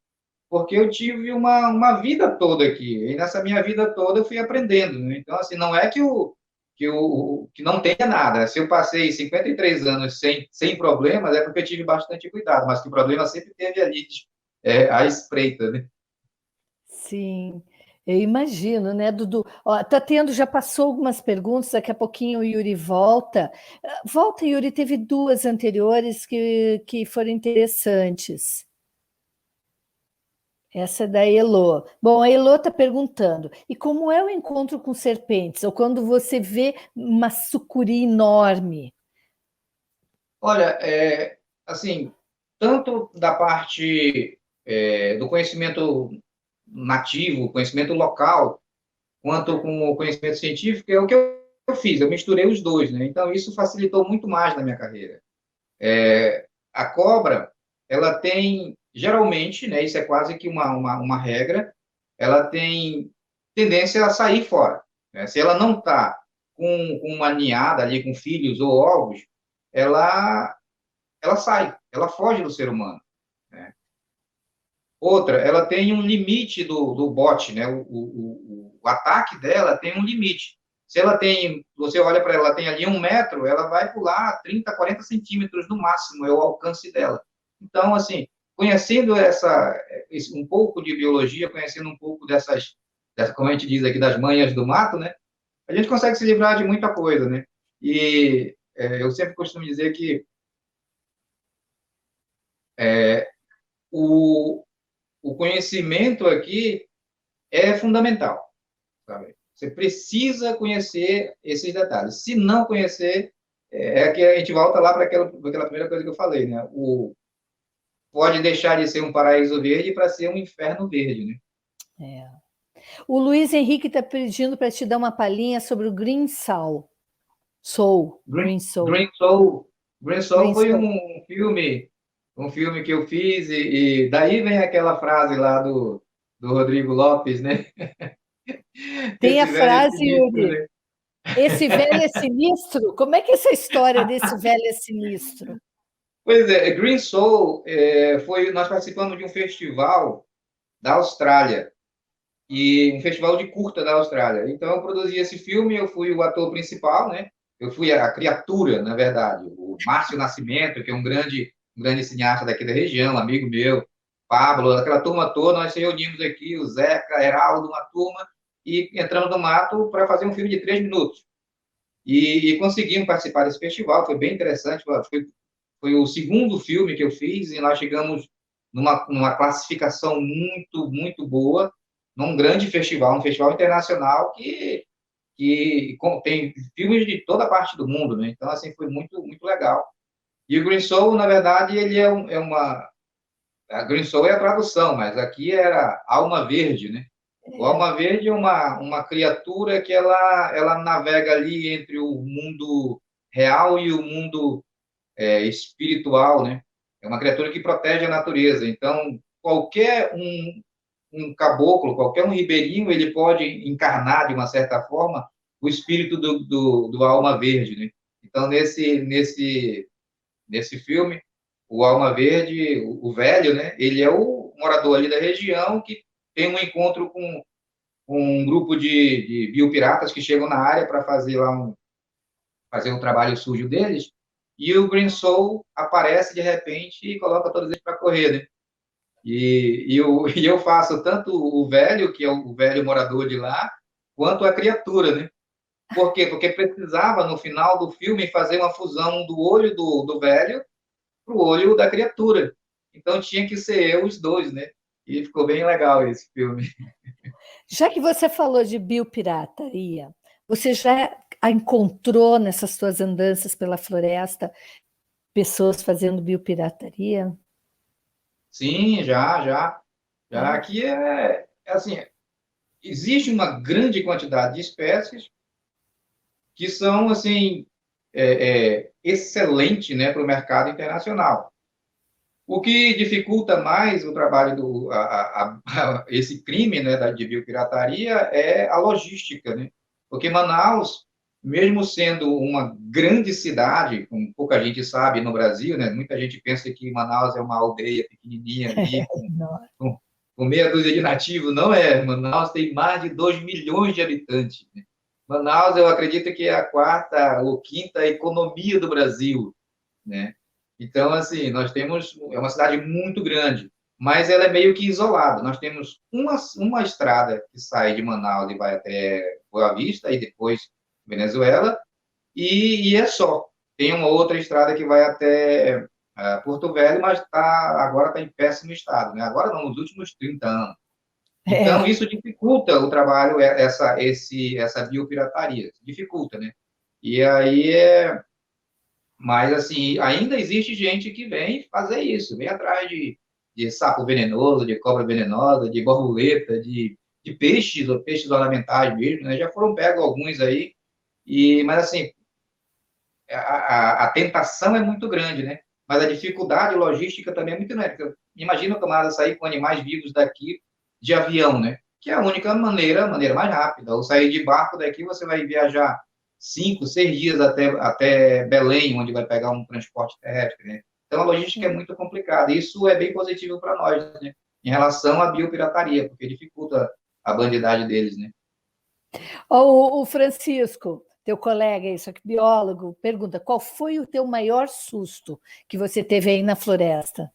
Porque eu tive uma vida toda aqui, e nessa minha vida toda eu fui aprendendo, né? Então, assim, não é que não tenha nada. Se eu passei 53 anos sem problemas, é porque eu tive bastante cuidado, mas que o problema sempre teve ali, à espreita, né? Sim, eu imagino, né, Dudu? Ó, tá tendo, já passou algumas perguntas, daqui a pouquinho o Yuri volta. Volta, Yuri, teve duas anteriores que foram interessantes. Essa é da Elô. Bom, a Elô está perguntando: e como é o encontro com serpentes? Ou quando você vê uma sucuri enorme? Olha, assim, tanto da parte do conhecimento nativo, conhecimento local, quanto com o conhecimento científico, é o que eu fiz, eu misturei os dois, né? Então, isso facilitou muito mais na minha carreira. A cobra, ela tem, geralmente, né, isso é quase que uma regra, ela tem tendência a sair fora, né? Se ela não está com uma ninhada ali, com filhos ou ovos, ela, ela sai, ela foge do ser humano, né? Outra, ela tem um limite do bote, né? O ataque dela tem um limite. Se ela tem, você olha para ela, ela tem ali 1 metro, ela vai pular 30, 40 centímetros no máximo, é o alcance dela. Então, assim, conhecendo um pouco de biologia, conhecendo um pouco como a gente diz aqui, das manhas do mato, né? A gente consegue se livrar de muita coisa, né? E eu sempre costumo dizer que o, o conhecimento aqui é fundamental, sabe? Você precisa conhecer esses detalhes. Se não conhecer, é que a gente volta lá para aquela primeira coisa que eu falei, né? Pode deixar de ser um paraíso verde para ser um inferno verde, né? É. O Luiz Henrique está pedindo para te dar uma palhinha sobre o Green Soul. Green, Green Soul. Green Soul, Green Soul Green foi Soul. um filme que eu fiz e daí vem aquela frase lá do Rodrigo Lopes, né? Tem a Esse velho é frase, sinistro, Yuri, né? esse velho é sinistro? Como é que é essa história desse velho é sinistro? Pois é, Green Soul nós participamos de um festival da Austrália, e um festival de curta da Austrália. Então, eu produzi esse filme, eu fui o ator principal, né? Eu fui a criatura, na verdade. O Márcio Nascimento, que é um grande cineasta daqui da região, amigo meu, Pablo, aquela turma toda, nós reunimos aqui, o Zeca, Heraldo, uma turma, e entramos no mato para fazer um filme de 3 minutos. E conseguimos participar desse festival, foi bem interessante, foi o segundo filme que eu fiz, e nós chegamos numa classificação muito, muito boa, num grande festival, um festival internacional que tem filmes de toda parte do mundo, né? Então, assim, foi muito, muito legal. E o Green Soul, na verdade, ele é uma... A Green Soul é a tradução, mas aqui era Alma Verde, né? O Alma Verde é uma criatura que ela navega ali entre o mundo real e o mundo espiritual, né? É uma criatura que protege a natureza. Então, qualquer um caboclo, qualquer um ribeirinho, ele pode encarnar, de uma certa forma, o espírito do Alma Verde, né? Então, nesse filme, o Alma Verde, o velho, né? Ele é o morador ali da região que tem um encontro com um grupo de biopiratas que chegam na área para fazer um trabalho sujo deles, e o Green Soul aparece de repente e coloca todos eles para correr, né? E eu faço tanto o velho, que é o velho morador de lá, quanto a criatura, né? Por quê? Porque precisava, no final do filme, fazer uma fusão do olho do velho para o olho da criatura. Então tinha que ser eu os dois, né? E ficou bem legal esse filme. Já que você falou de biopirataria, você já encontrou nessas suas andanças pela floresta pessoas fazendo biopirataria? Sim, já. É? Aqui é assim, existe uma grande quantidade de espécies que são, assim, excelentes, né, para o mercado internacional. O que dificulta mais o trabalho esse crime, né, de biopirataria é a logística, né? Porque Manaus, mesmo sendo uma grande cidade, como pouca gente sabe no Brasil, né, muita gente pensa que Manaus é uma aldeia pequenininha ali, com meia dúzia de nativos. Não é. Manaus tem mais de 2 milhões de habitantes, né? Manaus, eu acredito que é a quarta ou quinta economia do Brasil, né? Então, assim, nós temos, é uma cidade muito grande, mas ela é meio que isolada. Nós temos uma estrada que sai de Manaus e vai até Boa Vista e depois Venezuela, e é só. Tem uma outra estrada que vai até Porto Velho, mas agora está em péssimo estado, né? Agora não, nos últimos 30 anos. Então, isso dificulta o trabalho, essa biopirataria, dificulta, né? E aí Mas, assim, ainda existe gente que vem fazer isso, vem atrás de sapo venenoso, de cobra venenosa, de borboleta, de peixes, ou peixes ornamentais mesmo, né? Já foram pegos alguns aí, mas, assim, a tentação é muito grande, né? Mas a dificuldade logística também é muito grande. Imagina o camarada sair com animais vivos daqui de avião, né? Que é a única maneira mais rápida. Ou sair de barco daqui, você vai viajar 5, 6 dias até Belém, onde vai pegar um transporte terrestre, né? Então, a logística é muito complicada. Isso é bem positivo para nós, né? Em relação à biopirataria, porque dificulta a bandidagem deles, né? O Francisco, teu colega, isso aqui, biólogo, pergunta: qual foi o teu maior susto que você teve aí na floresta?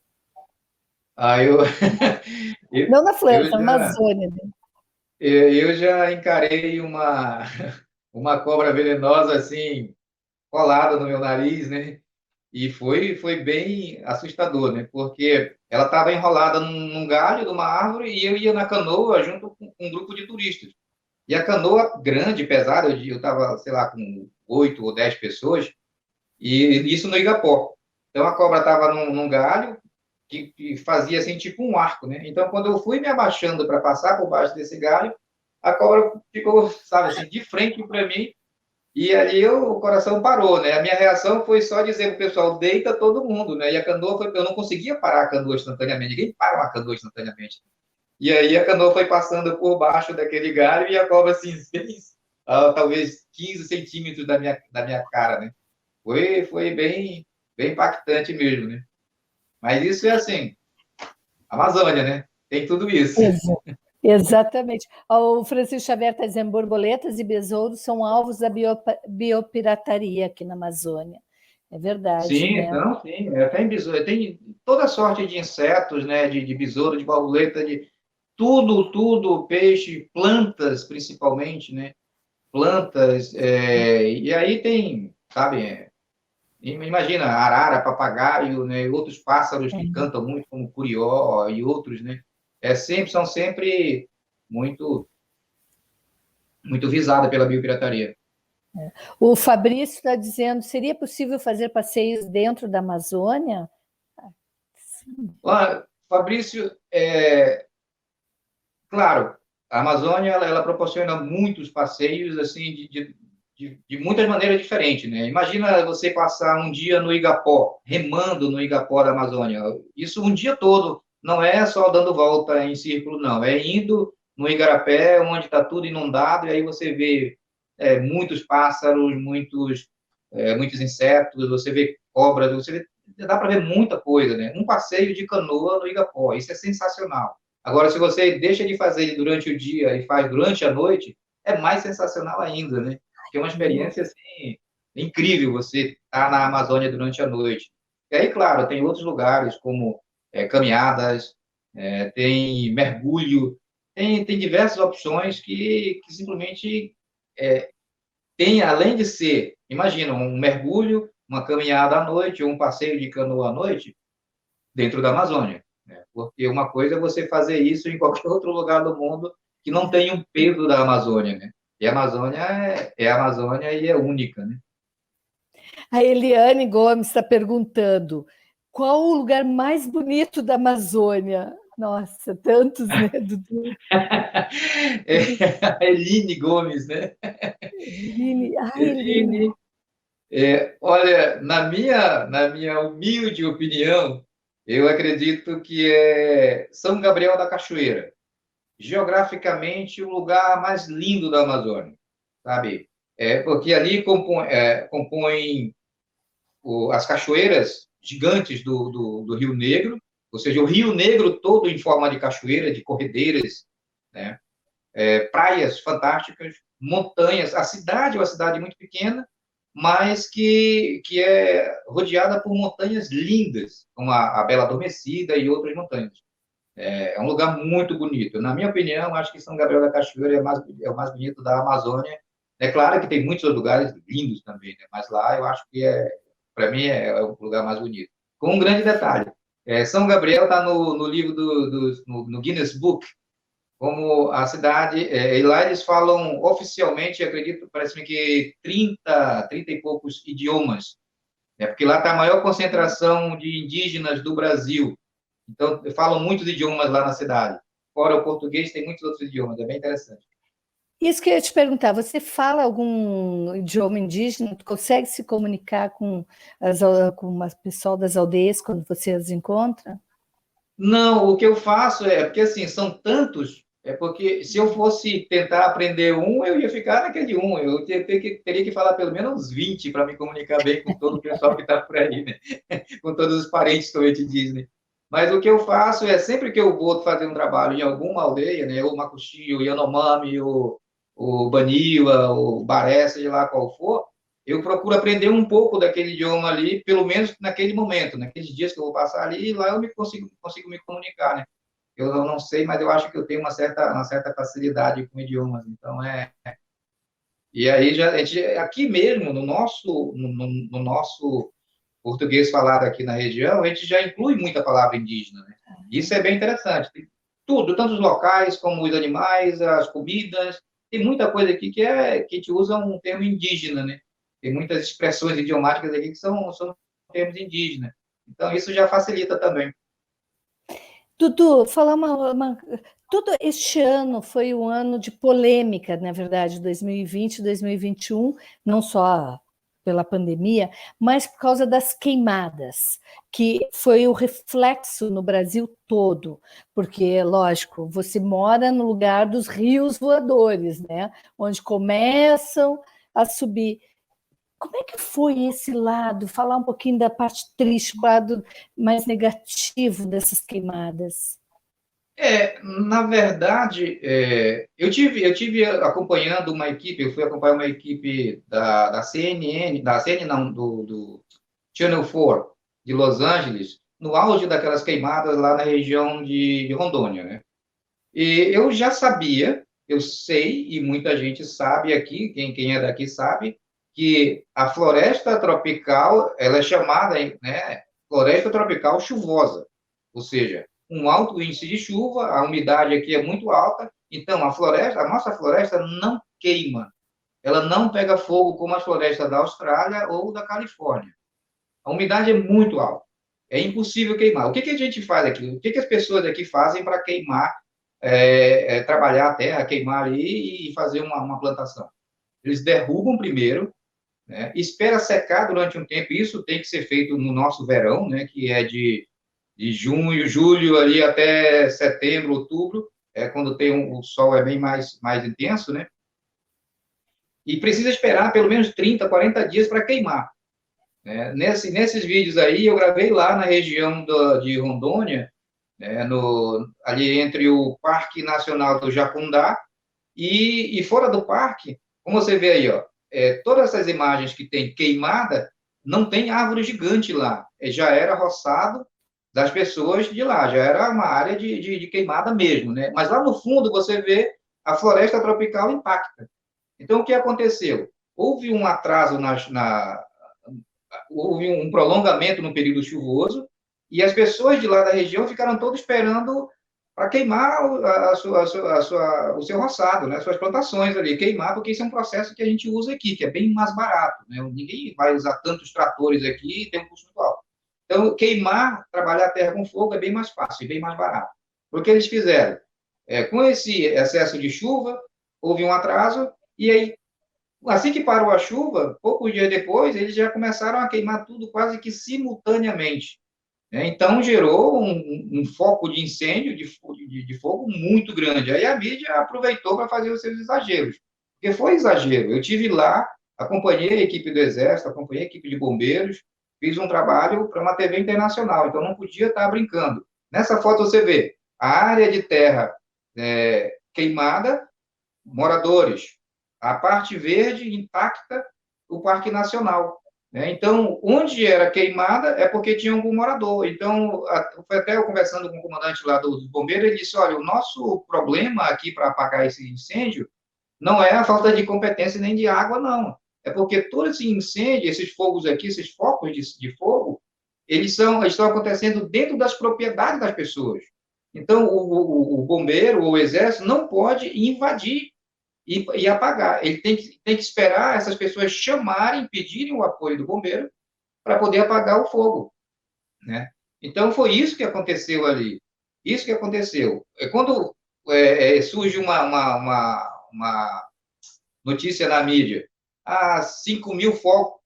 Não na floresta, na Amazônia. Né? Eu já encarei uma cobra venenosa assim, colada no meu nariz, né? E foi bem assustador, né? Porque ela estava enrolada num galho de uma árvore e eu ia na canoa junto com um grupo de turistas. E a canoa grande, pesada, eu estava, sei lá, com 8 ou 10 pessoas, e isso no Igapó. Então a cobra estava num galho que fazia assim, tipo um arco, né? Então quando eu fui me abaixando para passar por baixo desse galho, a cobra ficou, sabe, assim, de frente para mim, e ali o coração parou, né? A minha reação foi só dizer para o pessoal: deita todo mundo, né? E a canoa eu não conseguia parar a canoa instantaneamente, ninguém para uma canoa instantaneamente. E aí a canoa foi passando por baixo daquele galho e a cobra, assim, fez talvez 15 centímetros da minha cara, né? Foi bem impactante mesmo, né? Mas isso é assim, Amazônia, né? Tem tudo isso. Exatamente. O Francisco Xavier está dizendo: borboletas e besouros são alvos da biopirataria aqui na Amazônia. É verdade. Sim, né? Não, sim. Tem besouro, tem toda sorte de insetos, né? De besouro, de borboleta, de tudo, peixe, plantas, principalmente, né? Plantas, e aí tem, sabe, imagina, arara, papagaio, né? Outros pássaros que cantam muito, como curió e outros, né? São sempre muito visada pela biopirataria. O Fabrício está dizendo: seria possível fazer passeios dentro da Amazônia? Fabrício, claro, a Amazônia ela proporciona muitos passeios assim de muitas maneiras diferentes, né? Imagina você passar um dia no Igapó, remando no Igapó da Amazônia. Isso um dia todo, não é só dando volta em círculo, não. É indo no Igarapé, onde está tudo inundado, e aí você vê muitos pássaros, muitos insetos, você vê cobras, dá para ver muita coisa, né? Um passeio de canoa no Igapó, isso é sensacional. Agora, se você deixa de fazer durante o dia e faz durante a noite, é mais sensacional ainda, né? Porque é uma experiência assim, incrível você estar na Amazônia durante a noite. E aí, claro, tem outros lugares como caminhadas, tem mergulho, tem diversas opções que simplesmente tem, além de ser, imagina, um mergulho, uma caminhada à noite ou um passeio de canoa à noite dentro da Amazônia. Né? Porque uma coisa é você fazer isso em qualquer outro lugar do mundo que não tenha um peso da Amazônia, né? E a Amazônia é a Amazônia e é única, né? A Eliane Gomes está perguntando: qual o lugar mais bonito da Amazônia? Nossa, tantos, né, Dudu? Eline Gomes, né? Eline, ai, Eline. Eline, olha, na minha humilde opinião, eu acredito que é São Gabriel da Cachoeira, geograficamente o lugar mais lindo da Amazônia, sabe? Porque ali compõem as cachoeiras gigantes do Rio Negro, ou seja, o Rio Negro todo em forma de cachoeira, de corredeiras, né? Praias fantásticas, montanhas. A cidade é uma cidade muito pequena, mas que é rodeada por montanhas lindas, como a Bela Adormecida e outras montanhas. É um lugar muito bonito. Na minha opinião, acho que São Gabriel da Cachoeira é o mais bonito da Amazônia. É claro que tem muitos outros lugares lindos também, né? Mas lá eu acho que, para mim, é o lugar mais bonito. Com um grande detalhe: São Gabriel está no livro no Guinness Book, como a cidade, e lá eles falam oficialmente, acredito, parece-me que 30 e poucos idiomas, porque lá está a maior concentração de indígenas do Brasil. Então, falam muitos idiomas lá na cidade. Fora o português, tem muitos outros idiomas, é bem interessante. Isso que eu ia te perguntar, você fala algum idioma indígena? Tu consegue se comunicar com com o pessoal das aldeias quando você as encontra? Não, o que eu faço porque assim, são tantos, porque se eu fosse tentar aprender um, eu ia ficar naquele um, eu teria que falar pelo menos uns 20 para me comunicar bem com todo o pessoal que está por aí, né? Com todos os parentes que eu te diz, né? Mas o que eu faço sempre que eu vou fazer um trabalho em alguma aldeia, né? Ou Macuxi, o Yanomami, o Baniwa, o Baré, seja lá qual for, eu procuro aprender um pouco daquele idioma ali, pelo menos naquele momento, naqueles dias que eu vou passar ali, e lá eu consigo me comunicar, né? Eu não sei, mas eu acho que eu tenho uma certa facilidade com idiomas, então E aí, aqui mesmo, no nosso português falado aqui na região, a gente já inclui muita palavra indígena, né? Isso é bem interessante. Tem tudo, tanto os locais como os animais, as comidas, tem muita coisa aqui que a gente usa um termo indígena, né? Tem muitas expressões idiomáticas aqui que são termos indígenas. Então, isso já facilita também. Dudu, falar todo este ano foi um ano de polêmica, na verdade, 2020 e 2021, não só pela pandemia, mas por causa das queimadas, que foi o reflexo no Brasil todo, porque, lógico, você mora no lugar dos rios voadores, né? Onde começam a subir. Como é que foi esse lado? Falar um pouquinho da parte triste, o lado mais negativo dessas queimadas. Na verdade, eu tive acompanhando uma equipe, eu fui acompanhar uma equipe da CNN, da CNN não, do Channel 4 de Los Angeles, no auge daquelas queimadas lá na região de Rondônia, né? E eu já sabia, eu sei, e muita gente sabe aqui, quem é daqui sabe, que a floresta tropical, ela é chamada, né, floresta tropical chuvosa, ou seja, um alto índice de chuva, a umidade aqui é muito alta, então a nossa floresta não queima, ela não pega fogo como a floresta da Austrália ou da Califórnia. A umidade é muito alta, é impossível queimar. O que a gente faz aqui? O que as pessoas aqui fazem para queimar, trabalhar a terra, queimar ali e fazer uma plantação? Eles derrubam primeiro, né? Espera secar durante um tempo. Isso tem que ser feito no nosso verão, né? Que é de junho, julho ali até setembro, outubro, quando o sol é bem mais intenso, né? E precisa esperar pelo menos 30, 40 dias para queimar. Nesses vídeos aí, eu gravei lá na região de Rondônia, né, ali entre o Parque Nacional do Jacundá e fora do parque, como você vê aí, ó, todas essas imagens que tem queimada, não tem árvore gigante lá, já era roçado das pessoas de lá, já era uma área de queimada mesmo, né? Mas lá no fundo você vê a floresta tropical intacta. Então, o que aconteceu? Houve um atraso houve um prolongamento no período chuvoso, e as pessoas de lá da região ficaram todas esperando para queimar o seu roçado, né, suas plantações ali, queimar, porque isso é um processo que a gente usa aqui, que é bem mais barato, né? Ninguém vai usar tantos tratores aqui e tem um custo muito alto. Então, queimar, trabalhar a terra com fogo é bem mais fácil e bem mais barato. O que eles fizeram? Com esse excesso de chuva, houve um atraso, e aí, assim que parou a chuva, poucos dias depois, eles já começaram a queimar tudo quase que simultaneamente. Então, gerou um foco de incêndio, de fogo muito grande. Aí a mídia aproveitou para fazer os seus exageros, porque foi exagero. Eu tive lá, acompanhei a equipe do Exército, acompanhei a equipe de bombeiros, fiz um trabalho para uma TV internacional, então não podia estar brincando. Nessa foto você vê a área de terra queimada, moradores, a parte verde intacta, o Parque Nacional. Então, onde era queimada é porque tinha algum morador. Então, foi até eu conversando com o comandante lá dos bombeiros, ele disse, olha, o nosso problema aqui para apagar esse incêndio não é a falta de competência nem de água, não. É porque todo esse incêndio, esses fogos aqui, esses focos de fogo, eles estão acontecendo dentro das propriedades das pessoas. Então, o bombeiro ou o exército não pode invadir e apagar. Ele tem que esperar essas pessoas chamarem, pedirem o apoio do bombeiro para poder apagar o fogo, né? Então, foi isso que aconteceu ali. Isso que aconteceu. Quando surge uma notícia na mídia, 5.000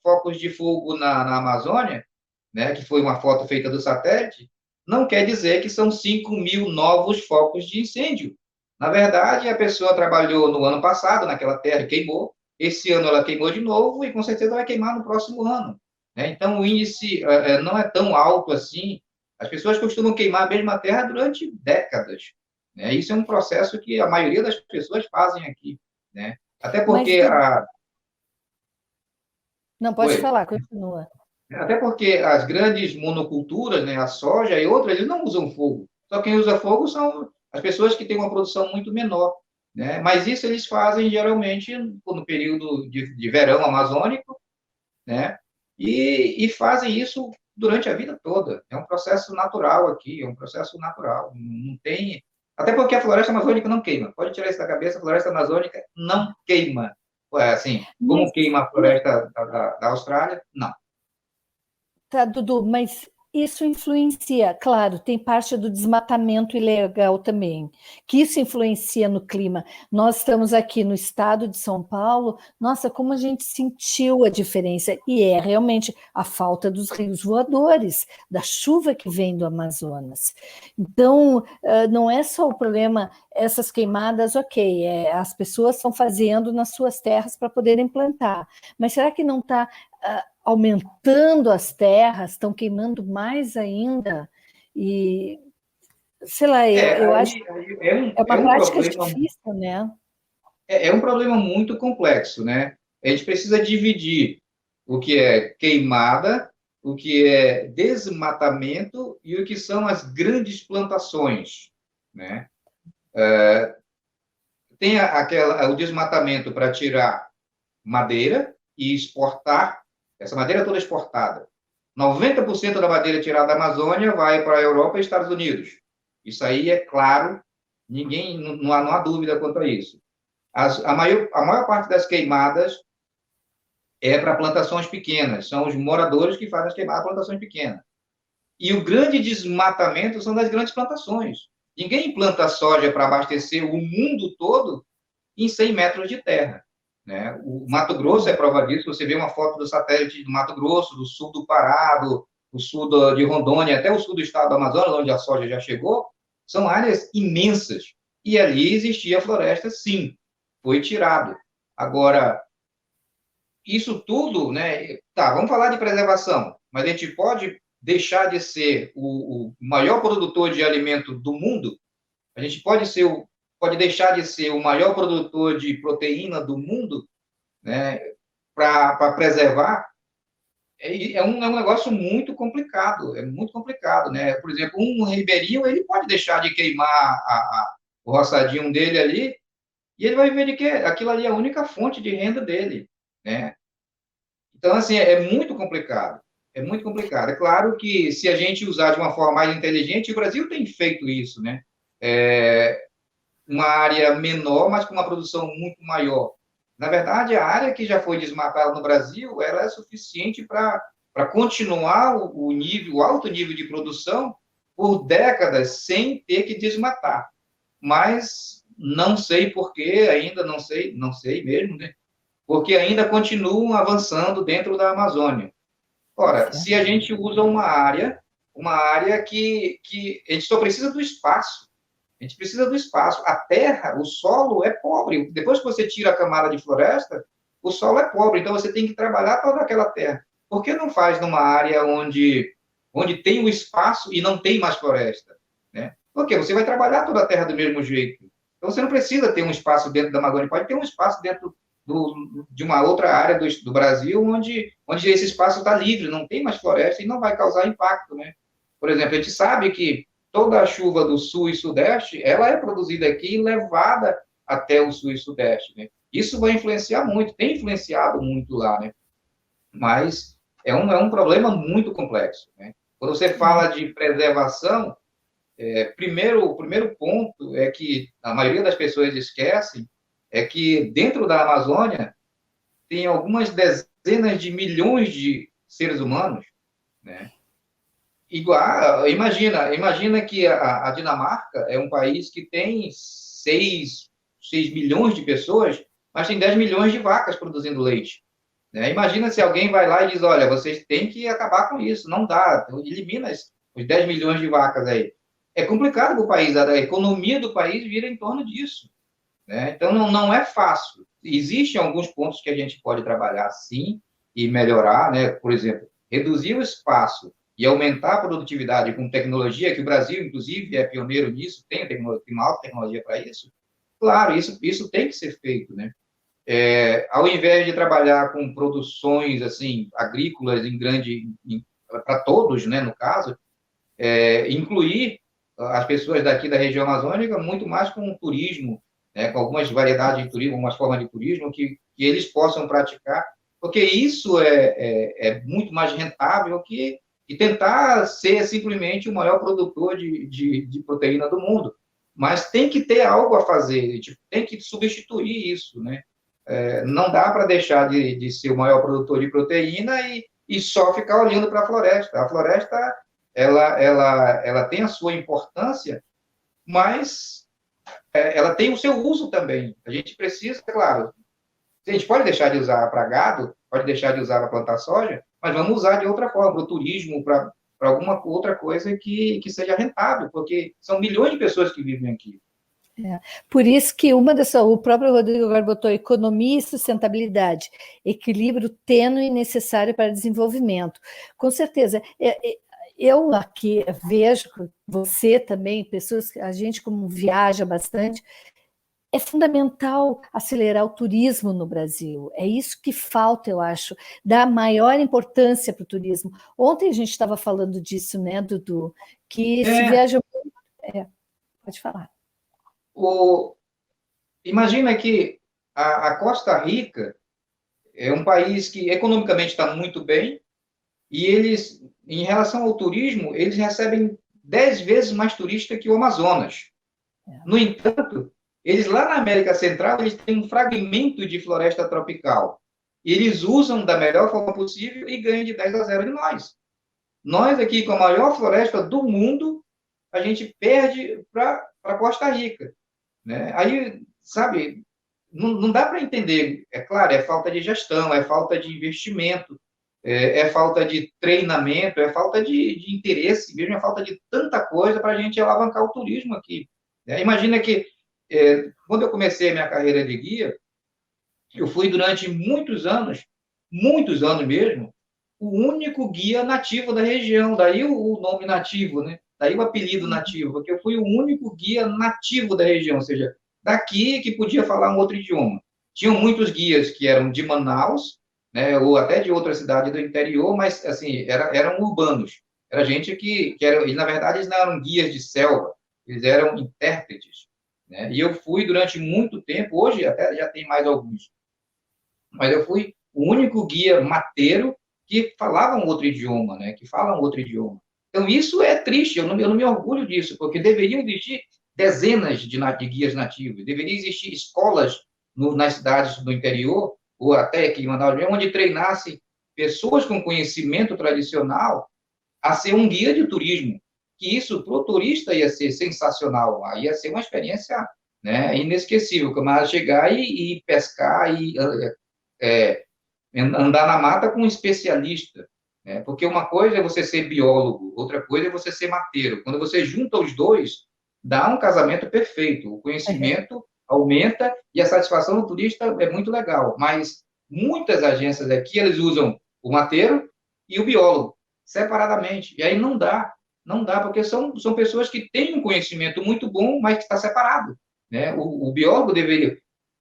focos de fogo na Amazônia, né, que foi uma foto feita do satélite, não quer dizer que são 5.000 novos focos de incêndio. Na verdade, a pessoa trabalhou no ano passado, naquela terra, e queimou. Esse ano ela queimou de novo e com certeza vai queimar no próximo ano. Então, o índice não é tão alto assim. As pessoas costumam queimar a mesma terra durante décadas. Isso é um processo que a maioria das pessoas fazem aqui. Até porque... Não, pode falar, continua. Até porque as grandes monoculturas, a soja e outras, eles não usam fogo. Só quem usa fogo são as pessoas que têm uma produção muito menor. Mas isso eles fazem, geralmente, no período de verão amazônico, e fazem isso durante a vida toda. É um processo natural aqui, é um processo natural. Não tem... Até porque a floresta amazônica não queima. Pode tirar isso da cabeça, a floresta amazônica não queima. Assim, como queima a floresta da Austrália, não. Tá, Dudu, mas isso influencia, claro, tem parte do desmatamento ilegal também, que isso influencia no clima. Nós estamos aqui no estado de São Paulo, nossa, como a gente sentiu a diferença, e é realmente a falta dos rios voadores, da chuva que vem do Amazonas. Então, não é só o problema, essas queimadas, ok, as pessoas estão fazendo nas suas terras para poderem plantar, mas será que não está... aumentando as terras, estão queimando mais ainda, e, sei lá, eu acho que é uma prática difícil, né? É um problema muito complexo, né? A gente precisa dividir o que é queimada, o que é desmatamento e o que são as grandes plantações, né? Tem o desmatamento para tirar madeira e exportar. Essa madeira toda exportada. 90% da madeira tirada da Amazônia vai para a Europa e Estados Unidos. Isso aí é claro, não há dúvida quanto a isso. A maior parte das queimadas é para plantações pequenas, são os moradores que fazem as queimadas plantações pequenas. E o grande desmatamento são das grandes plantações. Ninguém planta soja para abastecer o mundo todo em 100 metros de terra. O Mato Grosso é prova disso. Você vê uma foto do satélite do Mato Grosso, do sul do Pará, do sul de Rondônia, até o sul do estado do Amazonas, onde a soja já chegou, são áreas imensas. E ali existia floresta, sim, foi tirado. Agora, isso tudo, vamos falar de preservação, mas a gente pode deixar de ser o maior produtor de alimento do mundo? A gente pode deixar de ser o maior produtor de proteína do mundo, para preservar? É um negócio muito complicado, Por exemplo, um ribeirinho, ele pode deixar de queimar o roçadinho dele ali, e ele vai ver de que aquilo ali é a única fonte de renda dele, Então, assim, é muito complicado. É muito complicado. É claro que, se a gente usar de uma forma mais inteligente, o Brasil tem feito isso, uma área menor, mas com uma produção muito maior. Na verdade, a área que já foi desmatada no Brasil, ela é suficiente para continuar o alto nível de produção por décadas sem ter que desmatar. Mas não sei por quê, ainda não sei mesmo, né? Porque ainda continuam avançando dentro da Amazônia. Ora, se a gente usa uma área que a gente só precisa do espaço, a gente precisa do espaço. A terra, o solo é pobre. Depois que você tira a camada de floresta, o solo é pobre, então você tem que trabalhar toda aquela terra. Por que não faz numa área onde tem o espaço e não tem mais floresta? Né? Porque você vai trabalhar toda a terra do mesmo jeito. Então você não precisa ter um espaço dentro da Amazônia, pode ter um espaço dentro de uma outra área do Brasil onde esse espaço está livre, não tem mais floresta e não vai causar impacto. Né? Por exemplo, a gente sabe que toda a chuva do sul e sudeste, ela é produzida aqui e levada até o sul e sudeste, né? Isso vai influenciar muito, tem influenciado muito lá, né? Mas é um problema muito complexo, né? Quando você fala de preservação, o primeiro ponto é que a maioria das pessoas esquecem é que dentro da Amazônia tem algumas dezenas de milhões de seres humanos, né? Igual, imagina que a Dinamarca é um país que tem 6 milhões de pessoas, mas tem 10 milhões de vacas produzindo leite. Né? Imagina se alguém vai lá e diz, olha, vocês têm que acabar com isso, não dá, elimina os 10 milhões de vacas aí. É complicado para o país, a economia do país vira em torno disso. Né? Então, não é fácil. Existem alguns pontos que a gente pode trabalhar, sim, e melhorar, né? Por exemplo, reduzir o espaço e aumentar a produtividade com tecnologia, que o Brasil, inclusive, é pioneiro nisso, tem uma alta tecnologia para isso. Claro, isso tem que ser feito, né? Ao invés de trabalhar com produções, assim, agrícolas para todos, né, no caso, incluir as pessoas daqui da região amazônica muito mais com o turismo, né, com algumas variedades de turismo, algumas formas de turismo que eles possam praticar, porque isso é muito mais rentável que tentar ser simplesmente o maior produtor de proteína do mundo. Mas tem que ter algo a fazer, tipo, tem que substituir isso, né? Não dá para deixar de ser o maior produtor de proteína e só ficar olhando para a floresta. A floresta, ela tem a sua importância, mas ela tem o seu uso também. A gente precisa, claro, a gente pode deixar de usar para gado, pode deixar de usar para plantar soja, mas vamos usar de outra forma, para o turismo, para alguma outra coisa que seja rentável, porque são milhões de pessoas que vivem aqui. Por isso que o próprio Rodrigo agora botou economia e sustentabilidade, equilíbrio tênue e necessário para desenvolvimento. Com certeza, eu aqui vejo, você também, pessoas, a gente como viaja bastante, é fundamental acelerar o turismo no Brasil. É isso que falta, eu acho, dar maior importância para o turismo. Ontem a gente estava falando disso, né, Dudu? Que se viaja muito... pode falar. Imagina que a Costa Rica é um país que economicamente está muito bem e eles, em relação ao turismo, eles recebem 10 vezes mais turista que o Amazonas. No entanto, eles lá na América Central, eles têm um fragmento de floresta tropical. Eles usam da melhor forma possível e ganham de 10-0 de nós. Nós aqui, com a maior floresta do mundo, a gente perde para a Costa Rica. Né? Aí, sabe, não dá para entender. É claro, é falta de gestão, é falta de investimento, é falta de treinamento, é falta de interesse, mesmo é falta de tanta coisa para a gente alavancar o turismo aqui. Né? Imagina que, quando eu comecei a minha carreira de guia, eu fui durante muitos anos mesmo, o único guia nativo da região, daí o nome nativo, né? Daí o apelido nativo, porque eu fui o único guia nativo da região, ou seja, daqui que podia falar um outro idioma. Tinham muitos guias que eram de Manaus, né, ou até de outra cidade do interior, mas assim, eram urbanos. Era gente que era, e na verdade eles não eram guias de selva, eles eram intérpretes. Né? E eu fui durante muito tempo, hoje até já tem mais alguns, mas eu fui o único guia mateiro que falava um outro idioma, né, que fala um outro idioma. Então, isso é triste, eu não me orgulho disso, porque deveriam existir dezenas de guias nativos, deveriam existir escolas nas cidades do interior, ou até aqui em Manaus, onde treinassem pessoas com conhecimento tradicional a ser um guia de turismo. que isso para o turista ia ser sensacional, aí ia ser uma experiência, né, inesquecível, o camarada chegar e pescar e andar na mata com um especialista, né? Porque uma coisa é você ser biólogo, outra coisa é você ser mateiro. Quando você junta os dois, dá um casamento perfeito. O conhecimento aumenta e a satisfação do turista é muito legal. Mas muitas agências aqui, eles usam o mateiro e o biólogo separadamente. E aí não dá, porque são pessoas que têm um conhecimento muito bom, mas que está separado, né? O biólogo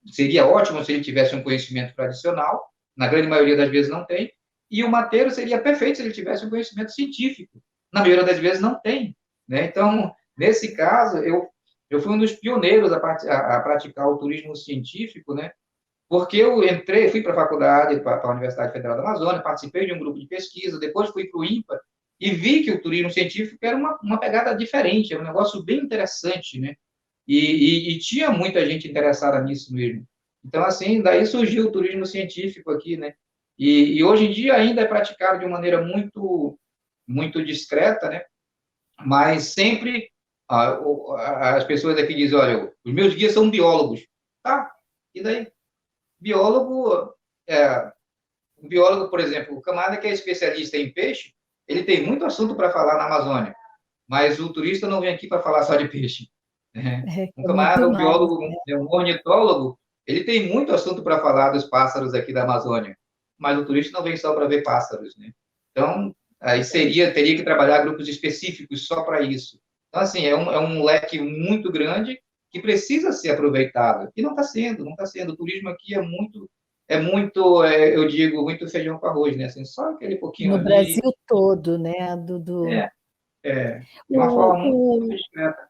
seria ótimo se ele tivesse um conhecimento tradicional, na grande maioria das vezes não tem, e o mateiro seria perfeito se ele tivesse um conhecimento científico, na maioria das vezes não tem, né? Então, nesse caso, eu fui um dos pioneiros a praticar o turismo científico, né? Porque fui para a faculdade, para a Universidade Federal da Amazônia, participei de um grupo de pesquisa, depois fui para o INPA, e vi que o turismo científico era uma pegada diferente, era um negócio bem interessante, né? E tinha muita gente interessada nisso mesmo. Então, assim, daí surgiu o turismo científico aqui, né? E hoje em dia ainda é praticado de uma maneira muito, muito discreta, né? Mas sempre as pessoas aqui dizem, olha, os meus guias são biólogos. Tá, e daí? Um biólogo, por exemplo, o camarada que é especialista em peixe, ele tem muito assunto para falar na Amazônia, mas o turista não vem aqui para falar só de peixe. Um camarada, um biólogo, um ornitólogo, ele tem muito assunto para falar dos pássaros aqui da Amazônia, mas o turista não vem só para ver pássaros, né? Então, aí teria que trabalhar grupos específicos só para isso. Então, assim, é um leque muito grande que precisa ser aproveitado. E não está sendo. O turismo aqui eu digo, muito feijão com arroz, né? Assim, só aquele pouquinho No ali. Brasil todo, né, Dudu? De uma forma muito discreta.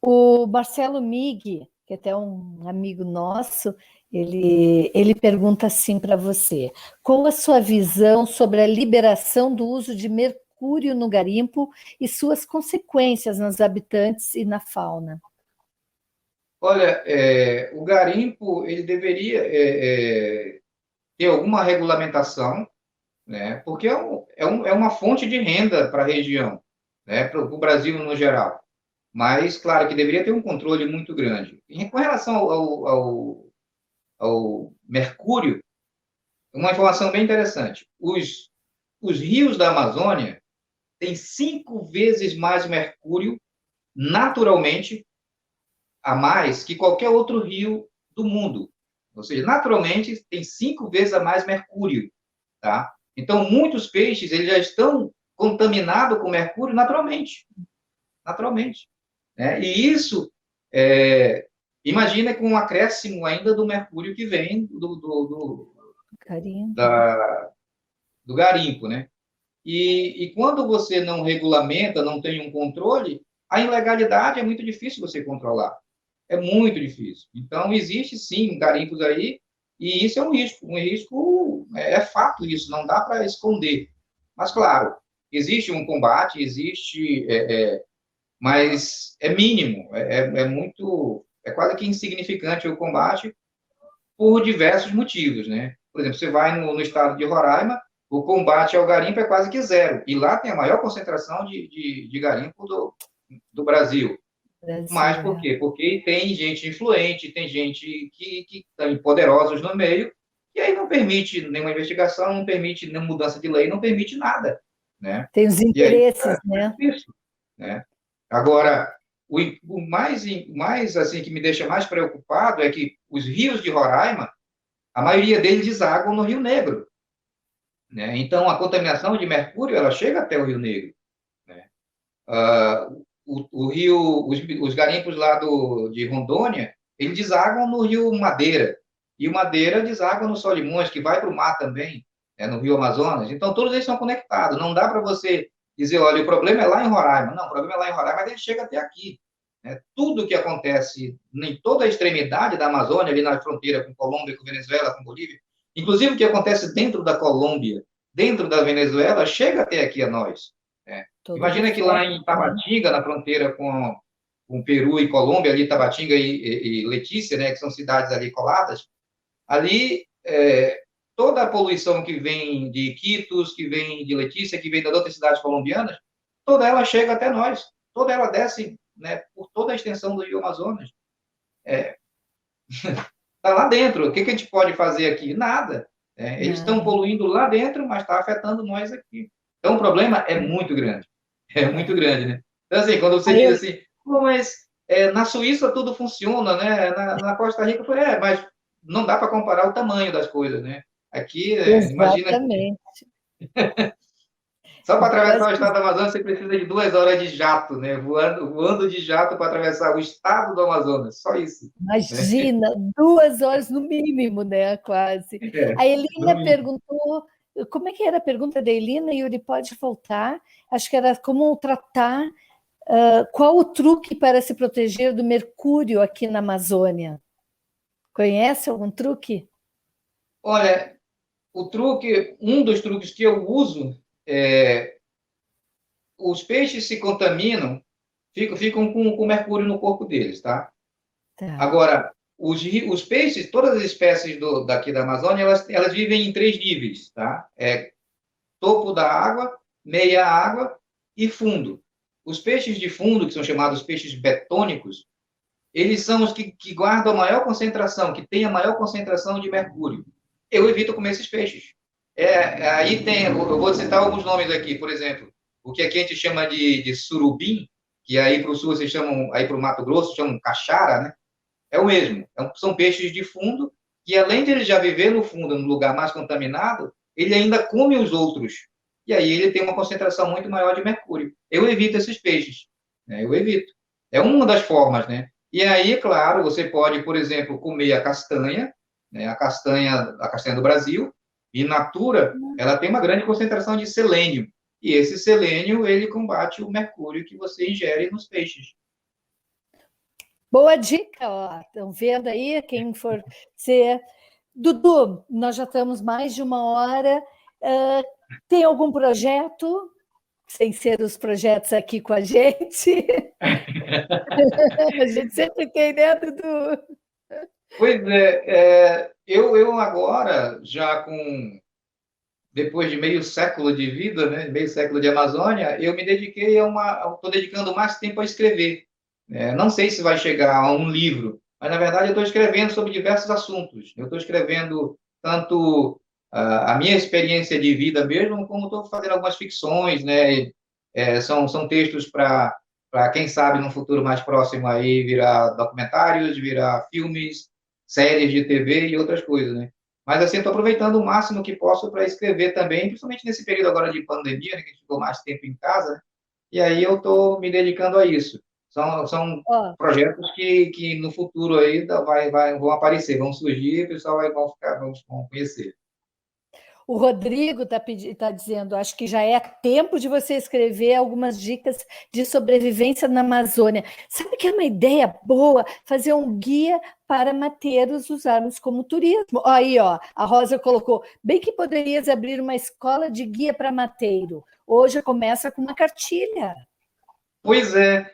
O Marcelo Mig, que é até um amigo nosso, ele pergunta assim para você: qual a sua visão sobre a liberação do uso de mercúrio no garimpo e suas consequências nos habitantes e na fauna? Olha, o garimpo ele deveria ter alguma regulamentação, né? Porque é uma fonte de renda para a região, né? Para o Brasil no geral. Mas, claro, que deveria ter um controle muito grande. Com relação ao mercúrio, uma informação bem interessante. Os rios da Amazônia têm 5 vezes mais mercúrio naturalmente a mais que qualquer outro rio do mundo. Ou seja, naturalmente tem 5 vezes a mais mercúrio, tá? Então, muitos peixes eles já estão contaminados com mercúrio naturalmente. Né? E isso, imagina com um acréscimo ainda do mercúrio que vem do garimpo, né? E quando você não regulamenta, não tem um controle, a ilegalidade é muito difícil você controlar. É muito difícil. Então, existe, sim, garimpos aí, e isso é um risco. Um risco, é fato isso, não dá para esconder. Mas, claro, existe um combate, mas é mínimo, é quase que insignificante o combate por diversos motivos, né? Por exemplo, você vai no estado de Roraima, o combate ao garimpo é quase que zero, e lá tem a maior concentração de garimpo do Brasil. Mas por quê? Porque tem gente influente, tem gente que estão poderosos no meio, e aí não permite nenhuma investigação, não permite nenhuma mudança de lei, não permite nada, né? Tem os interesses, aí, né? Isso, né? Agora, o mais assim que me deixa mais preocupado é que os rios de Roraima, a maioria deles desaguam no Rio Negro, né? Então, a contaminação de mercúrio ela chega até o Rio Negro, né? Os garimpos lá de Rondônia, eles desaguam no Rio Madeira, e o Madeira deságua no Solimões, que vai para o mar também, no Rio Amazonas. Então, todos eles são conectados. Não dá para você dizer, olha, o problema é lá em Roraima. Não, o problema é lá em Roraima, mas ele chega até aqui. Né? Tudo que acontece em toda a extremidade da Amazônia, ali na fronteira com Colômbia, com Venezuela, com Bolívia, inclusive o que acontece dentro da Colômbia, dentro da Venezuela, chega até aqui a nós. Né? Imagina que lá em Tabatinga, na fronteira com Peru e Colômbia, ali Tabatinga e Letícia, né, que são cidades ali coladas, ali toda a poluição que vem de Iquitos, que vem de Letícia, que vem das outras cidades colombianas, toda ela chega até nós, toda ela desce, né, por toda a extensão do Rio Amazonas. Está lá dentro. O que a gente pode fazer aqui? Nada. Eles estão poluindo lá dentro, mas está afetando nós aqui. Então, o problema é muito grande. É muito grande, né? Então, assim, quando você diz assim, mas na Suíça tudo funciona, né? Na Costa Rica, mas não dá para comparar o tamanho das coisas, né? Aqui, imagina, Exatamente. só para atravessar o estado do Amazonas, você precisa de 2 horas de jato, né? Voando de jato para atravessar o estado do Amazonas, só isso. Imagina, 2 horas no mínimo, né? Quase. A Elina perguntou, como é que era a pergunta da Elina, Yuri, pode voltar? Acho que era como tratar, qual o truque para se proteger do mercúrio aqui na Amazônia? Conhece algum truque? Olha, um dos truques que eu uso os peixes se contaminam, ficam com mercúrio no corpo deles, tá? Agora, os peixes, todas as espécies daqui da Amazônia, elas vivem em 3 níveis, tá? Topo da água, meia água e fundo. Os peixes de fundo, que são chamados peixes betônicos, eles são os que guardam a maior concentração, que têm a maior concentração de mercúrio. Eu evito comer esses peixes. Aí eu vou citar alguns nomes aqui, por exemplo, o que aqui a gente chama de surubim, que aí para o sul vocês chamam, aí para o Mato Grosso chamam caxara, né? É o mesmo. São peixes de fundo que, além de ele já viver no fundo, no lugar mais contaminado, ele ainda come os outros. E aí ele tem uma concentração muito maior de mercúrio. Eu evito esses peixes, né? Eu evito. É uma das formas, né? E aí, claro, você pode, por exemplo, comer a castanha, né? A castanha do Brasil, in natura, ela tem uma grande concentração de selênio. E esse selênio, ele combate o mercúrio que você ingere nos peixes. Boa dica, ó. Estão vendo aí, quem for ser... Dudu, nós já estamos mais de 1 hora. Tem algum projeto, sem ser os projetos aqui com a gente? A gente sempre tem, né, Dudu? Pois eu agora, depois de meio século de vida, né, meio século de Amazônia, eu me dediquei estou dedicando mais tempo a escrever. Não sei se vai chegar a um livro, mas, na verdade, eu estou escrevendo sobre diversos assuntos. Eu estou escrevendo tanto a minha experiência de vida mesmo, como estou fazendo algumas ficções, né? São textos para, quem sabe, no futuro mais próximo, aí virar documentários, virar filmes, séries de TV e outras coisas, né? Mas, assim, estou aproveitando o máximo que posso para escrever também, principalmente nesse período agora de pandemia, né, que a gente ficou mais tempo em casa, né? E aí eu estou me dedicando a isso. São projetos que no futuro aí vão aparecer, vão surgir, e o pessoal vão conhecer. O Rodrigo está dizendo, acho que já é tempo de você escrever algumas dicas de sobrevivência na Amazônia. Sabe que é uma ideia boa fazer um guia para mateiros usarmos como turismo? Aí, ó, a Rosa colocou, bem que poderias abrir uma escola de guia para mateiro. Hoje começa com uma cartilha. Pois é.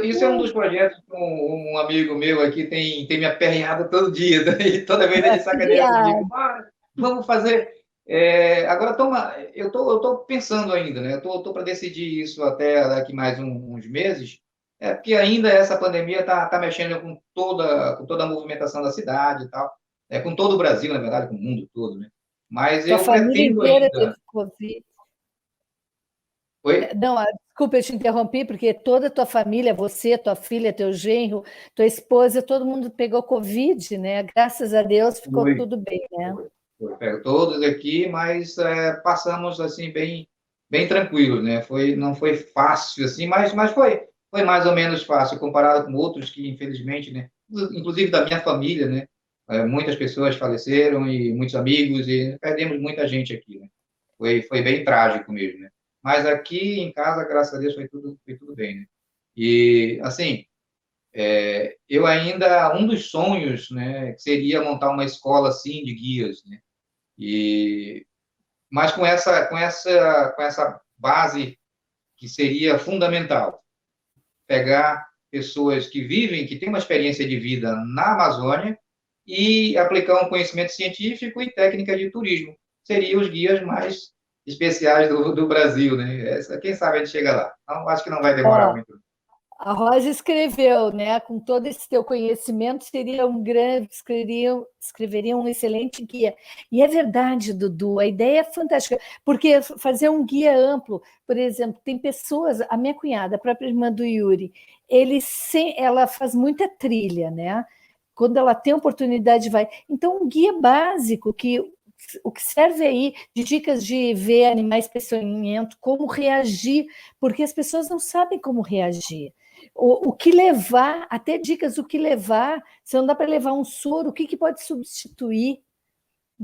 Isso é um dos projetos que um amigo meu aqui tem me aperreado todo dia, e toda vez ele sacaneia comigo, vamos fazer. Agora, eu estou pensando ainda, né? Eu estou para decidir isso até daqui mais uns meses, porque ainda essa pandemia está mexendo com toda a movimentação da cidade e tal, com todo o Brasil, na verdade, com o mundo todo, né? Mas eu pretendo ainda... Teve Covid. Oi? Não, desculpa, eu te interrompi, porque toda a tua família, você, tua filha, teu genro, tua esposa, todo mundo pegou Covid, né? Graças a Deus ficou tudo bem, né? Pego todos aqui, mas passamos assim bem tranquilo, né? Não foi fácil assim, mas foi mais ou menos fácil comparado com outros que, infelizmente, né? Inclusive da minha família, né? Muitas pessoas faleceram e muitos amigos, e perdemos muita gente aqui, né? Foi bem trágico mesmo, né? Mas aqui em casa, graças a Deus, foi tudo bem, né? E, assim, eu ainda, um dos sonhos, né, seria montar uma escola, assim, de guias, né? Mas com essa base que seria fundamental, pegar pessoas que vivem, que têm uma experiência de vida na Amazônia e aplicar um conhecimento científico e técnica de turismo. Seriam os guias mais especiais do Brasil, né? Quem sabe a gente chega lá. Então, acho que não vai demorar Ó, muito. a Rosa escreveu, né? Com todo esse teu conhecimento, seria um grande, escreveria um excelente guia. E é verdade, Dudu, a ideia é fantástica, porque fazer um guia amplo, por exemplo, tem pessoas, a minha cunhada, a própria irmã do Yuri, ela faz muita trilha, né? Quando ela tem oportunidade, vai. Então, um guia básico que o que serve aí de dicas de ver animais peçonhentos, como reagir, porque as pessoas não sabem como reagir. O que levar, até dicas do que levar, se não dá para levar um soro, o que pode substituir,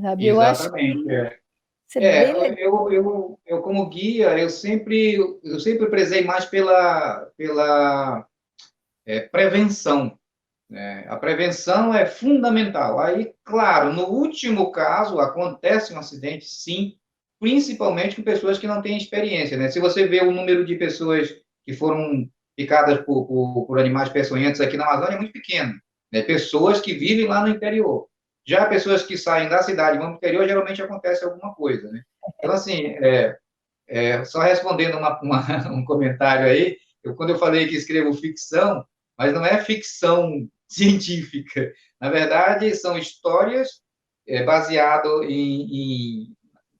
sabe? Eu acho que Exatamente. isso é bem legal. Eu como guia, eu sempre prezei mais pela prevenção, né? A prevenção é fundamental. Aí, claro, no último caso, acontece um acidente, sim, principalmente com pessoas que não têm experiência, né? Se você vê o número de pessoas que foram picadas por animais peçonhentos aqui na Amazônia, é muito pequeno, né? Pessoas que vivem lá no interior. Já pessoas que saem da cidade e vão para o interior, geralmente acontece alguma coisa, né? Então, assim, só respondendo um comentário aí, quando eu falei que escrevo ficção, mas não é ficção científica. Na verdade, são histórias baseadas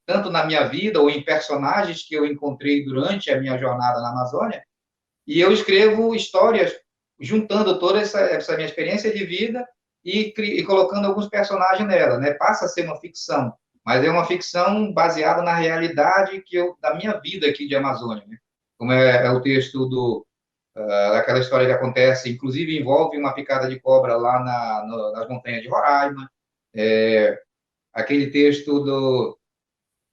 tanto na minha vida ou em personagens que eu encontrei durante a minha jornada na Amazônia, e eu escrevo histórias juntando toda essa minha experiência de vida e colocando alguns personagens nela, né? Passa a ser uma ficção, mas é uma ficção baseada na realidade da minha vida aqui de Amazônia, né? Como é o texto daquela história que acontece, inclusive envolve uma picada de cobra lá nas montanhas de Roraima, aquele texto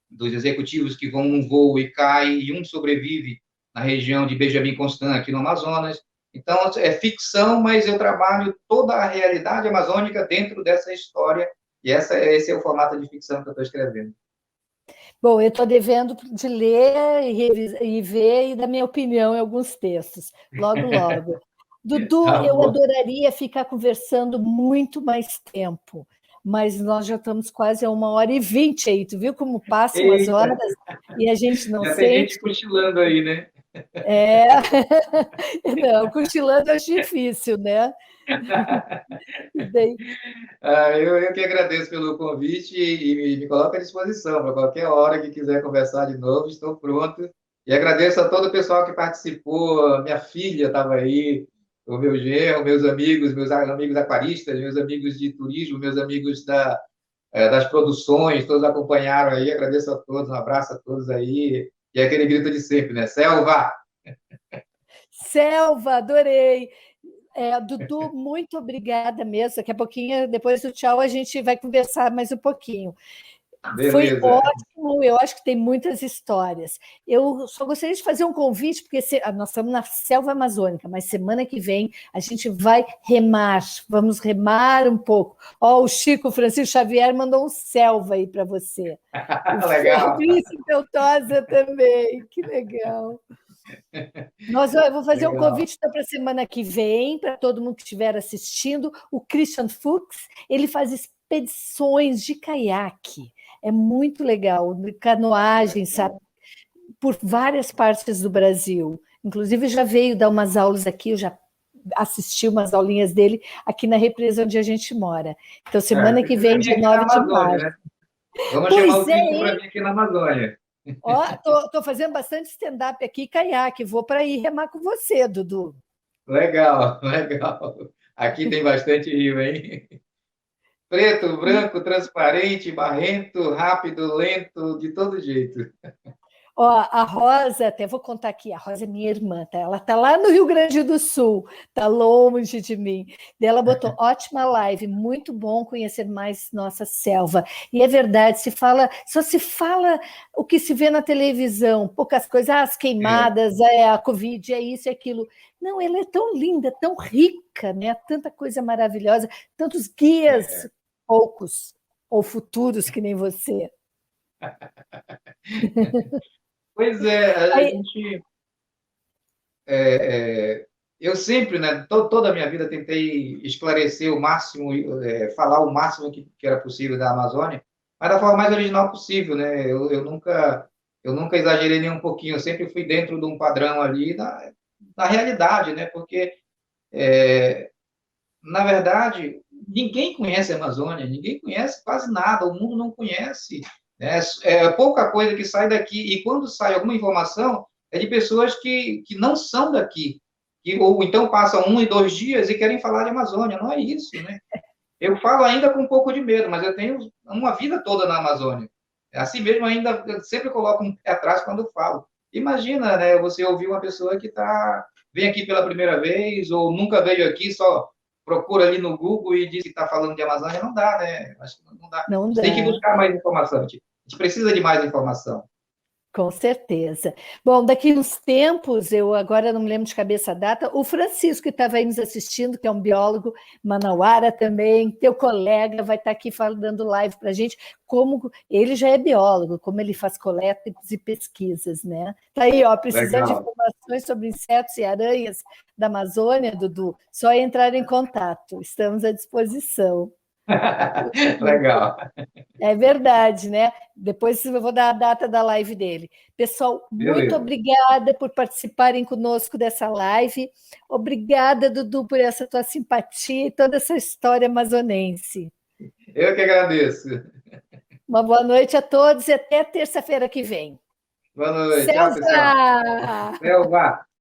dos executivos que vão num voo e caem, e um sobrevive na região de Benjamin Constant, aqui no Amazonas. Então, é ficção, mas eu trabalho toda a realidade amazônica dentro dessa história, e esse é o formato de ficção que eu estou escrevendo. Bom, eu estou devendo de ler e ver e dar minha opinião em alguns textos, logo, logo. Dudu, Tá eu bom. adoraria ficar conversando muito mais tempo, mas nós já estamos quase a 1h20 aí. Tu viu como passam as Eita, horas e a gente não já tem sente? gente cochilando aí, né? É, não, cochilando acho difícil, né? E daí, Eu que agradeço pelo convite e me coloco à disposição para qualquer hora que quiser conversar de novo, estou pronto. E agradeço a todo o pessoal que participou, a minha filha estava aí, o meu genro, meus amigos, aquaristas, meus amigos de turismo, meus amigos das produções, todos acompanharam aí, agradeço a todos, um abraço a todos aí, e aquele grito de sempre, né? Selva! Selva, adorei. Dudu, muito obrigada mesmo. Daqui a pouquinho, depois do tchau, a gente vai conversar mais um pouquinho. Foi Beleza. ótimo, eu acho que tem muitas histórias. Eu só gostaria de fazer um convite, porque nós estamos na selva amazônica, mas semana que vem a gente vai remar, vamos remar um pouco. Ó, o Chico Francisco Xavier mandou um selva aí para você. O Legal. Fabrício Feltosa também, que legal. Eu vou fazer um Legal. convite para a semana que vem, para todo mundo que estiver assistindo. O Christian Fuchs, ele faz expedições de caiaque. É muito legal, de canoagem, sabe? Por várias partes do Brasil. Inclusive, já veio dar umas aulas aqui, eu já assisti umas aulinhas dele aqui na represa onde a gente mora. Então, semana que vem, dia 9 de março. Né? Vamos chamar Pois o é, Cristo para vir aqui na Amazônia. ó, tô fazendo bastante stand-up aqui, caiaque. Vou para ir remar com você, Dudu. Legal, legal. Aqui tem bastante rio, hein? Preto, branco, transparente, barrento, rápido, lento, de todo jeito. Ó, a Rosa, até vou contar aqui, a Rosa é minha irmã, tá? Ela tá lá no Rio Grande do Sul, tá longe de mim. Daí ela botou ótima live, muito bom conhecer mais nossa selva. E é verdade, só se fala o que se vê na televisão, poucas coisas, as queimadas, a Covid, é isso e aquilo. Não, ela é tão linda, tão rica, né? Tanta coisa maravilhosa, tantos guias, poucos, ou futuros que nem você. Pois é, a Aí, gente. Eu sempre, né, toda a minha vida, tentei esclarecer o máximo, falar o máximo que era possível da Amazônia, mas da forma mais original possível, né? Eu nunca Eu nunca exagerei nem um pouquinho, eu sempre fui dentro de um padrão ali da realidade, né? Porque, na verdade, ninguém conhece a Amazônia, ninguém conhece quase nada, o mundo não conhece, né? É pouca coisa que sai daqui, e quando sai alguma informação, é de pessoas que não são daqui, ou então passam 1 e 2 dias e querem falar de Amazônia, não é isso, né? Eu falo ainda com um pouco de medo, mas eu tenho uma vida toda na Amazônia. Assim mesmo, ainda eu sempre coloco um pé atrás quando falo. Imagina, né, você ouvir uma pessoa que vem aqui pela primeira vez, ou nunca veio aqui, só procura ali no Google e diz que está falando de Amazônia. Não dá, né? Acho que não dá. A Não gente tem que dá. buscar mais informação. A gente precisa de mais informação. Com certeza. Bom, daqui uns tempos, eu agora não me lembro de cabeça a data, o Francisco, que estava aí nos assistindo, que é um biólogo manauara também, teu colega, vai estar aqui dando live para a gente, como ele já é biólogo, como ele faz coletas e pesquisas, né? Está aí, ó, precisando de Legal. informações sobre insetos e aranhas da Amazônia, Dudu, só entrar em contato, estamos à disposição. Legal. É verdade, né? Depois eu vou dar a data da live dele. Pessoal, muito Beleza. obrigada por participarem conosco dessa live. Obrigada, Dudu, por essa tua simpatia e toda essa história amazonense. Eu que agradeço. Uma boa noite a todos e até terça-feira que vem. Boa noite. Tchau, pessoal. Celsa! Selva.